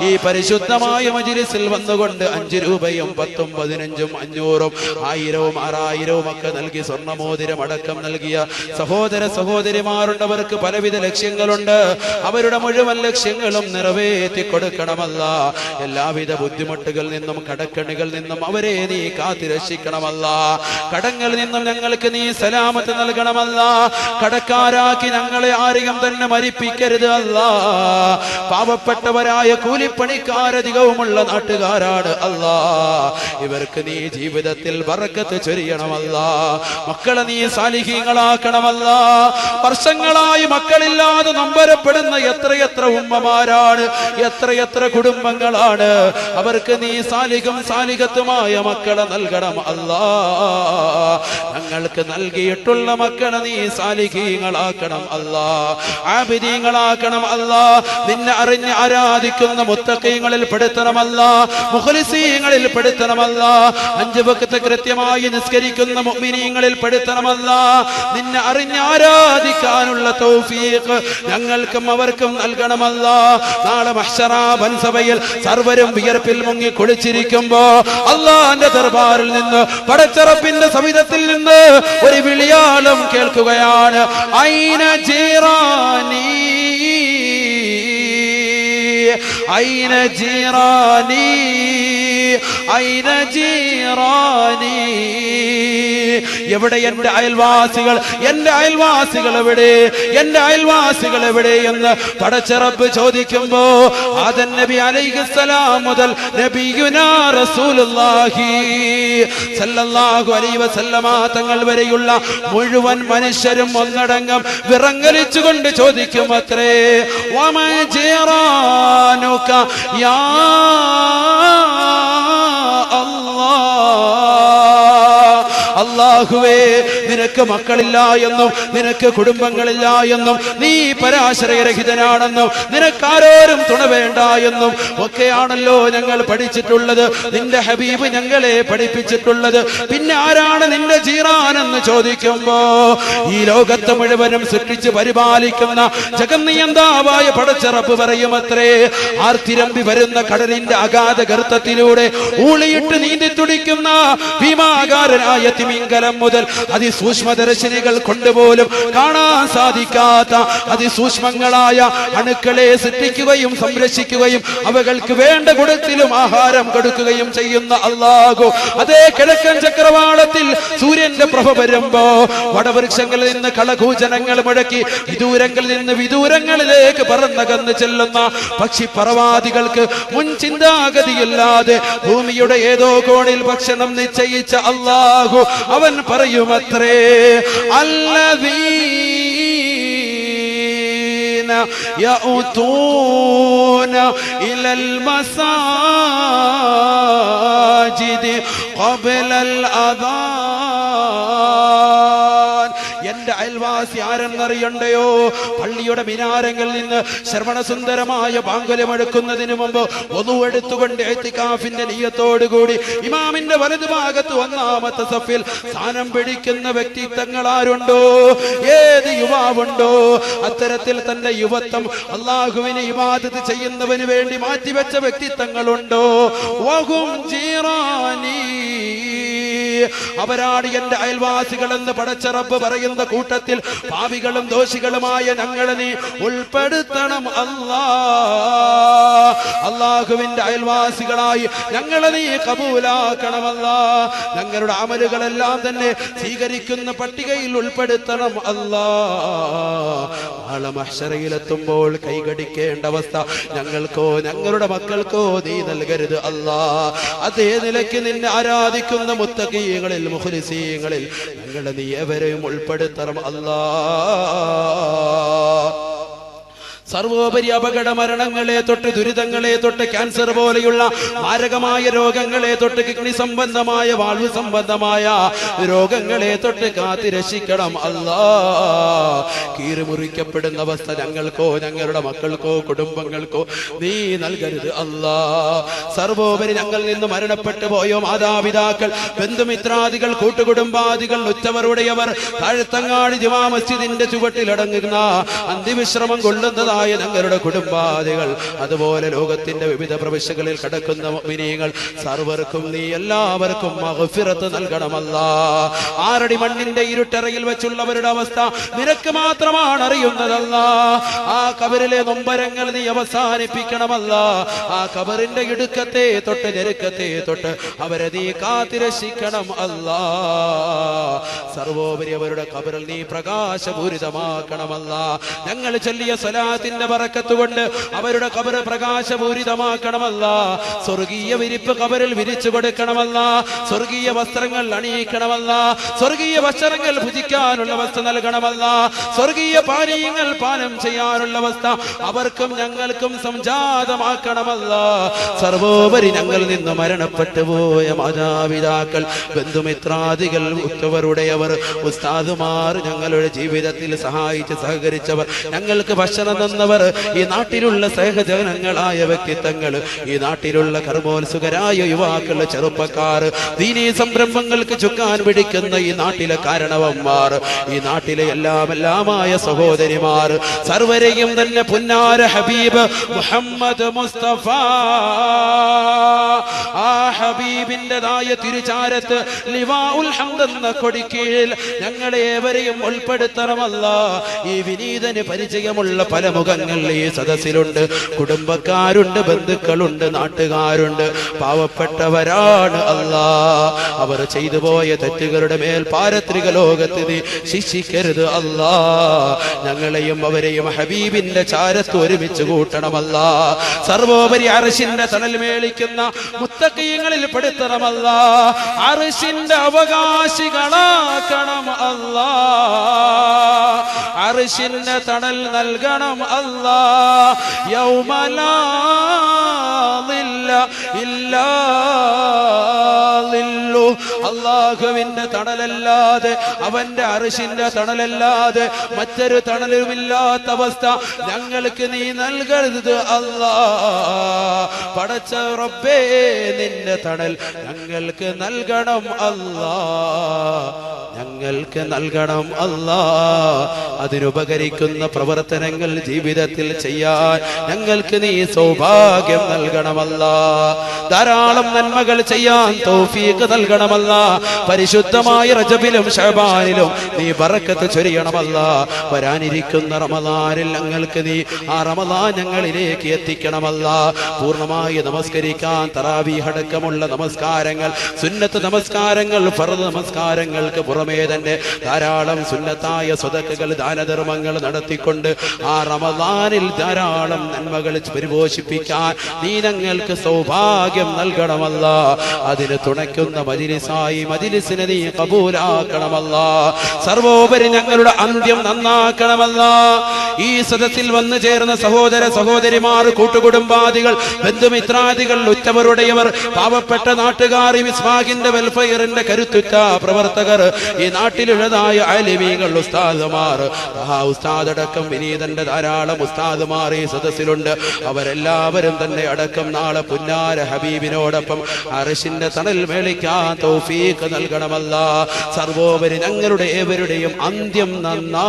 ഈ പരിശുദ്ധമായ മജ്‌ലിസിൽ വന്നുകൊണ്ട് 5 രൂപയും 10ഉം 15ഉം 500ഉം 1000ഉം 6000ഉം ഒക്കെ നൽകി സ്വർണ്ണമോതിരം അടക്കം നൽകിയ സഹോദര സഹോദരിമാരുണ്ടവർക്ക് പലവിധ ലക്ഷ്യങ്ങളുണ്ട്. അവരുടെ മുഴുവൻ ലക്ഷ്യങ്ങളും നിറവേറ്റി കൊടുക്കണമല്ല. എല്ലാവിധ ബുദ്ധിമുട്ടുകളിൽ നിന്നും കടക്കണികളിൽ നിന്നും അവരെ നീ കാത്തുരക്ഷിക്കണമല്ല. കടങ്ങളിൽ നിന്നും ഞങ്ങൾക്ക് നീ സലാമത്ത് നൽകണമല്ല. കടക്കാരാക്കി ഞങ്ങളെ ആരെയും തന്നെ മരിപ്പിക്കരുത് അല്ലാ. പാവപ്പെട്ടവരായ കൂലിപ്പണിക്കാരധികവുമുള്ള നാട്ടുകാരാണ് അല്ലാ. ഇവർക്ക് നീ ജീവിതത്തിൽ ബറക്കത്ത് ചൊരിയണമല്ല. മക്കളെ നീ സാലിഹീങ്ങളാക്കണമല്ല. വർഷങ്ങളായി മക്കളില്ലാതെ നൊമ്പരപ്പെടുന്ന എത്രയെത്ര ഉമ്മമാരാണ്, എത്രയെത്ര കുടുംബങ്ങളാണ്. അവർക്ക് നീ സാലിഹും സാലിഹത്തുമായ മക്കളെ നൽകണം അല്ലാ. ഞങ്ങൾക്ക് നൽകിയിട്ടുള്ള മക്കളെ നീ സാലിഹീങ്ങളാക്കണം അല്ലാ, ആബിദീങ്ങളാക്കണം അല്ലാ. നിന്നെ അറിഞ്ഞ് ആരാധിക്കുന്ന മുത്തഖീങ്ങളിൽ പെടുത്തണമല്ല, മുഖ്ലിസീങ്ങളിൽ പെടുത്തണമല്ല. 5 വഖ്ത് കൃത്യമായി നിസ്കരിക്കുന്ന മുഅ്മിനീങ്ങളിൽ പെടുത്തണമല്ല. നിന്നെ അറിഞ്ഞ് ആരാധിക്കാനുള്ള തൗഫീഖ് ഞങ്ങൾക്കും അവർക്കും നൽകണമല്ല. നാളെ മഹ്ശറ ബൻസഭയിൽ സർവരും വിയർപ്പിൽ മുങ്ങി കുളിച്ചിരിക്കുമ്പോ അല്ലാഹുവിന്റെ ദർബാറിൽ നിന്ന്, പടച്ചറപ്പിന്റെ സവിധത്തിൽ നിന്ന് ഒരു വിളിയാളം കേൾക്കുകയാണ്. ഐന ജീറാനി ഐന ജീറാനി ഐന ജീറാനി. എവിടെ എന്റെ അയൽവാസികൾ, എന്റെ അയൽവാസികൾ എവിടെ, എന്റെ അയൽവാസികൾ എവിടെ എന്ന് പടച്ചറപ്പ് ചോദിക്കുമ്പോ ആദം നബി അലൈഹിസ്സലാം മുതൽ നബിയുനാ റസൂലുള്ളാഹി സല്ലല്ലാഹു അലൈഹി വസല്ലമ തങ്ങൾ വരെയുള്ള മുഴുവൻ മനുഷ്യരും ഒന്നടങ്കം വിറങ്ങലിച്ചുകൊണ്ട് ചോദിക്കും അത്രേ, വമൻ ജീറാനുക യാ അല്ലാഹുവേ, നിനക്ക് മക്കളില്ല എന്നും നിനക്ക് കുടുംബങ്ങളില്ല എന്നും നീ പരാശ്രയരഹിതനാണെന്നും നിനക്കാരോരും തുണ വേണ്ട എന്നും ഒക്കെയാണല്ലോ ഞങ്ങൾ പഠിച്ചിട്ടുള്ളത്. നിന്റെ ഹബീബ് ഞങ്ങളെ പഠിപ്പിച്ചിട്ടുള്ളത്. പിന്നെ ആരാണ് നിന്റെ ജീറാനെന്ന് ചോദിക്കുമ്പോ ഈ ലോകത്ത് മുഴുവനും സൃഷ്ടിച്ച് പരിപാലിക്കുന്ന ജഗന്നിയന്താവായ പടച്ചറപ്പ് പറയുമത്രേ, ആർത്തിരമ്പി വരുന്ന കടലിന്റെ അഗാധ ഗർത്തത്തിലൂടെ ഊളിയിട്ട് നീന്തി തുടിക്കുന്ന ഭീമാകാരനായ തിമിംഗലം മുതൽ അതിസൂക്ഷ്മദർശിനികൾ കൊണ്ടുപോലും കാണാൻ സാധിക്കാത്ത അതിസൂക്ഷ്മങ്ങളായ അണുക്കളെ സൃഷ്ടിക്കുകയും സംരക്ഷിക്കുകയും അവകൾക്ക് വേണ്ട ഗുണത്തിലും ആഹാരം കൊടുക്കുകയും ചെയ്യുന്ന അല്ലാഹു, അതേ കിഴക്കൻ ചക്രവാളത്തിൽ സൂര്യന്റെ പ്രഭ വരുമ്പോ വടവൃക്ഷങ്ങളിൽ നിന്ന് കളകൂജനങ്ങൾ മുഴക്കി വിദൂരങ്ങളിൽ നിന്ന് വിദൂരങ്ങളിലേക്ക് പറന്നകന്ന് ചെല്ലുന്ന പക്ഷിപ്പറവാദികൾക്ക് മുൻ ചിന്താഗതിയില്ലാതെ ഭൂമിയുടെ ഏതോ കോണിൽ ഭക്ഷണം നിശ്ചയിച്ച അല്ലാഹു അവൻ പറയുമത്രേ, الذين يأتون إلى المساجد قبل الأذان. എന്റെ അയൽവാസി ആരെന്നറിയണ്ടയോ? പള്ളിയുടെ മിനാരങ്ങളിൽ നിന്ന് ശ്രവണസുന്ദരമായ ബാങ്കുലമെടുക്കുന്നതിന് മുമ്പ് ഒന്നു എടുത്തുകൊണ്ട് ഇഅ്തികാഫിന്റെ നിയ്യത്തോടുകൂടി ഇമാമിന്റെ വലതുഭാഗത്ത് ഒന്നാമത്തെ സഫിൽ സ്ഥാനം പിടിക്കുന്ന വ്യക്തിത്വങ്ങൾ ആരുണ്ടോ? ഏത് യുവാവുണ്ടോ അത്തരത്തിൽ തന്റെ യുവത്വം അല്ലാഹുവിനെ ഇബാദത്ത് ചെയ്യുന്നവന് വേണ്ടി മാറ്റിവെച്ച വ്യക്തിത്വങ്ങളുണ്ടോ? വഹും ജീറാനി, അവരാണ് എന്റെ അയൽവാസികൾ എന്ന് പടച്ച റബ്ബ് പറയുന്ന കൂട്ടത്തിൽ പാപികളും ദോഷികളുമായ ഞങ്ങളെ നീ ഉൾപ്പെടുത്തണം അല്ലാ. അല്ലാഹുവിന്റെ അയൽവാസികളായി ഞങ്ങളെ നീ കബൂലാക്കണമല്ലാ. ഞങ്ങളുടെ അമലുകളെല്ലാം തന്നെ സ്വീകരിക്കുന്ന പട്ടികയിൽ ഉൾപ്പെടുത്തണം അല്ലാ. നാളെ മഹ്ശറയിലെത്തുമ്പോൾ കൈകടിക്കേണ്ട അവസ്ഥ ഞങ്ങൾക്കോ ഞങ്ങളുടെ മക്കൾക്കോ നീ നൽകരുത് അല്ലാ. അതേ നിലയ്ക്ക് നിന്നെ ആരാധിക്കുന്ന മുത്തഖീങ്ങളിൽ മുഖ്ലിസീങ്ങളിൽ ഞങ്ങളെ നീ എവരെയും ഉൾപ്പെടുത്തണം അല്ലാ. സർവോപരി അപകട മരണങ്ങളെ തൊട്ട് ദുരിതങ്ങളെ തൊട്ട് ക്യാൻസർ പോലെയുള്ള മാരകമായ രോഗങ്ങളെ തൊട്ട് കിഡ്നി സംബന്ധമായ വാൾവ് സംബന്ധമായ രോഗങ്ങളെ തൊട്ട് കാത്തി രക്ഷിക്കണം അല്ലാ. കീറിമുറിക്കപ്പെടുന്ന അവസ്ഥ ഞങ്ങൾക്കോ ഞങ്ങളുടെ മക്കൾക്കോ കുടുംബങ്ങൾക്കോ നീ നൽകരുത് അല്ലാ. സർവോപരി ഞങ്ങളിൽ നിന്ന് മരണപ്പെട്ടു പോയോ മാതാപിതാക്കൾ, ബന്ധുമിത്രാദികൾ, കൂട്ടുകുടുംബാദികൾ, ഉറ്റവരുടെയവർ, താഴത്തങ്ങാടി ജുമാ മസ്ജിദിന്റെ ചുവട്ടിലടങ്ങുന്ന അന്തിവിശ്രമം കൊള്ളുന്നതായ ഞങ്ങളുടെ കുടുംബാദികൾ, അതുപോലെ ലോകത്തിന്റെ വിവിധ പ്രവിശ്യകളിൽ കിടക്കുന്ന മുഅ്മിനീങ്ങൾ സർവർക്കും നീ എല്ലാവർക്കും മഗ്ഫിറത്ത് നൽകണമല്ലാ. ആറടി മണ്ണിന്റെ ഇരുട്ടറയിൽ വെച്ചുള്ളവരുടെ അവസ്ഥ നിനക്ക് മാത്രമാണ് അറിയുന്നതല്ലാ. ആ ഖബറിലെ നൊമ്പരങ്ങൾ നീ അവസാനിപ്പിക്കണമല്ലാ. ആ ഖബറിന്റെ ഇടുക്കത്തെ തൊട്ട് ഞെരുക്കത്തെ തൊട്ട് അവരെ നീ കാത്തിരക്ഷിക്കണം അല്ലാ. സർവോപരി അവരുടെ ഖബറിൽ നീ പ്രകാശപൂരിതമാക്കണമല്ലാ. ഞങ്ങൾ ചൊല്ലിയ സ്വലാത്തിന്റെ ബറക്കത്ത് കൊണ്ട് അവരുടെ ഖബർ പ്രകാശപൂരിതമാക്കണമല്ല. സ്വർഗീയ വിരിപ്പ് ഖബറിൽ വിരിച്ചു കൊടുക്കണമല്ല. സ്വർഗീയ വസ്ത്രങ്ങൾ അണിയിക്കണമല്ല. സ്വർഗീയ വസ്ത്രങ്ങൾ ഭുജിക്കാനുള്ള അവസ്ഥ നൽകണമല്ല. സ്വർഗീയ പാനീയങ്ങൾ പാനം ചെയ്യാനുള്ള അവസ്ഥ അവർക്കും ഞങ്ങൾക്കും സംജാതമാക്കണമല്ല. സർവോപരി ഞങ്ങളിൽ നിന്ന് മരണപ്പെട്ടു പോയ മാതാപിതാക്കൾ, ബന്ധുമിത്രാദികൾ, ഉറ്റവരുടെയവർ, ഉസ്താദുമാർ, ഞങ്ങളുടെ ജീവിതത്തിൽ സഹായിച്ച് സഹകരിച്ചവർ, ഞങ്ങൾക്ക് ഭക്ഷണം തന്നവർ, ഈ നാട്ടിലുള്ള സഹജനങ്ങളായ വ്യക്തിത്വങ്ങൾ, ഈ നാട്ടിലുള്ള കർമ്മോത്സുകരായ യുവാക്കൾ, ചെറുപ്പക്കാർ, ദീനീ സംരംഭങ്ങൾക്ക് ചുക്കാൻ പിടിക്കുന്ന ഈ നാട്ടിലെ കാരണവന്മാർ, ഈ നാട്ടിലെ എല്ലാമായ സഹോദരിമാർ, സർവരെയും തന്നെ പുന്നാര ഹബീബ് മുഹമ്മദ് മുസ്തഫ ആ ഹബീബിന്റെതായ തിരുചാരത്ത് ലിവാഉൽ ഹംദ് എന്ന കൊടിക്കീഴിൽ ഞങ്ങളെ ഏവരെയും ഉൾപ്പെടുത്തണമല്ല. ഈ വിനീതന് പരിചയമുള്ള പല മുഖങ്ങൾ ഈ സദസ്സിലുണ്ട്. കുടുംബക്കാരുണ്ട്, ബന്ധുക്കളുണ്ട്, നാട്ടുകാരുണ്ട്, പാവപ്പെട്ടവരാണ് അല്ലാ. അവർ ചെയ്തു പോയ തെറ്റുകളുടെ മേൽ പാരത്രിക ലോകത്ത് നീ ശിക്ഷിക്കരുത് അല്ലാ. ഞങ്ങളെയും അവരെയും ഹബീബിന്റെ ചാരത്ത് ഒരുമിച്ച് കൂട്ടണമല്ല. സർവോപരി അർശിന്റെ തണൽ മേളിക്കുന്ന മുത്തഖീങ്ങളിൽ പെടുത്തണമല്ല. അർശിന്റെ അവകാശികളാക്കണം അല്ലാ. അർശിന്റെ തണൽ നൽകണം അല്ലാ. യൗമ ലാ ളില്ല ഇല്ലാ ളില്ലു. അല്ലാഹുവിന്റെ തണലല്ലാതെ, അവന്റെ അർശിന്റെ തണലല്ലാതെ മറ്റൊരു തണലുമില്ലാത്ത അവസ്ഥ ഞങ്ങൾക്ക് നീ നൽകരുത് അല്ലാ. പടച്ച റബ്ബേ, നിന്റെ തണൽ ഞങ്ങൾക്ക് നൽകണം അല്ലാ. ഞങ്ങൾക്ക് നൽകണം അല്ലാ. അതിനുപകരിക്കുന്ന പ്രവർത്തനങ്ങൾ ജീവിതത്തിൽ ചെയ്യാൻ ഞങ്ങൾക്ക് നീ സൗഭാഗ്യം നൽകണമല്ല. ധാരാളം നന്മകൾ ചെയ്യാൻ തൗഫീഖ് നൽകണമല്ല. പരിശുദ്ധമായ റജബിലും ശഅബാനിലും നീ ബറക്കത്ത് ചൊരിയണമല്ല. വരാനിരിക്കുന്ന റമദാനിൽ ഞങ്ങൾക്ക് നീ ആ റമദാൻ ഞങ്ങളിലേക്ക് എത്തിക്കണമല്ല. പൂർണ്ണമായി നമസ്കരിക്കാൻ തറാവീഹ് അടക്കമുള്ള നമസ്കാരങ്ങൾ, സുന്നത്ത് നമസ്കാരങ്ങൾ, ഫർദ് നമസ്കാരങ്ങൾക്ക് പുറമേ തന്നെ ധാരാളം സുന്നത്തായ സ്വതക്കകൾ, ദാനധർമ്മങ്ങൾ നടത്തിക്കൊണ്ട് ആ റമദാനിൽ ധാരാളം നന്മകൾ പരിപോഷിപ്പിക്കാൻ നീ ഞങ്ങൾക്ക് സൗഭാഗ്യം നൽകണമല്ല. അതിന് തുണയ്ക്കുന്ന മജ്‌ലിസായി മജ്‌ലിസിനെ നീ കബൂലാക്കണമല്ല. സർവോപരി ഞങ്ങളുടെ അന്ത്യം നന്നാക്കണമല്ല. ഈ സദസ്സിൽ വന്നു ചേർന്ന സഹോദര സഹോദരിമാർ, കൂട്ടുകുടുംബാദികൾ, ബന്ധുമിത്രാദികൾ, ഉറ്റവരുടെയവർ, പാവപ്പെട്ട നാട്ടുകാർ, മിസ്ബാഹിന്റെ വെൽഫെയറിന്റെ കരുത്തുറ്റ പ്രവർത്തകർ, ഈ നാട്ടിലുള്ളതായ ആലിമീങ്ങൾ, ഉസ്താദുമാർ, ആ ഉസ്താദടക്കം വിനീതന്റെ ധാരാളം ഉസ്താദുമാർ ഈ സദസ്സിലുണ്ട്. അവരെല്ലാവരും തന്നെ അടക്കം നാളെ പുന്നാര ഹബീബിനോടൊപ്പം അർശിന്റെ തണൽ മേളിക്കാൻ തൗഫീഖ് നൽകണമല്ലാ. സർവോപരി ഞങ്ങളുടെ ഏവരുടെയും അന്ത്യം നന്നാ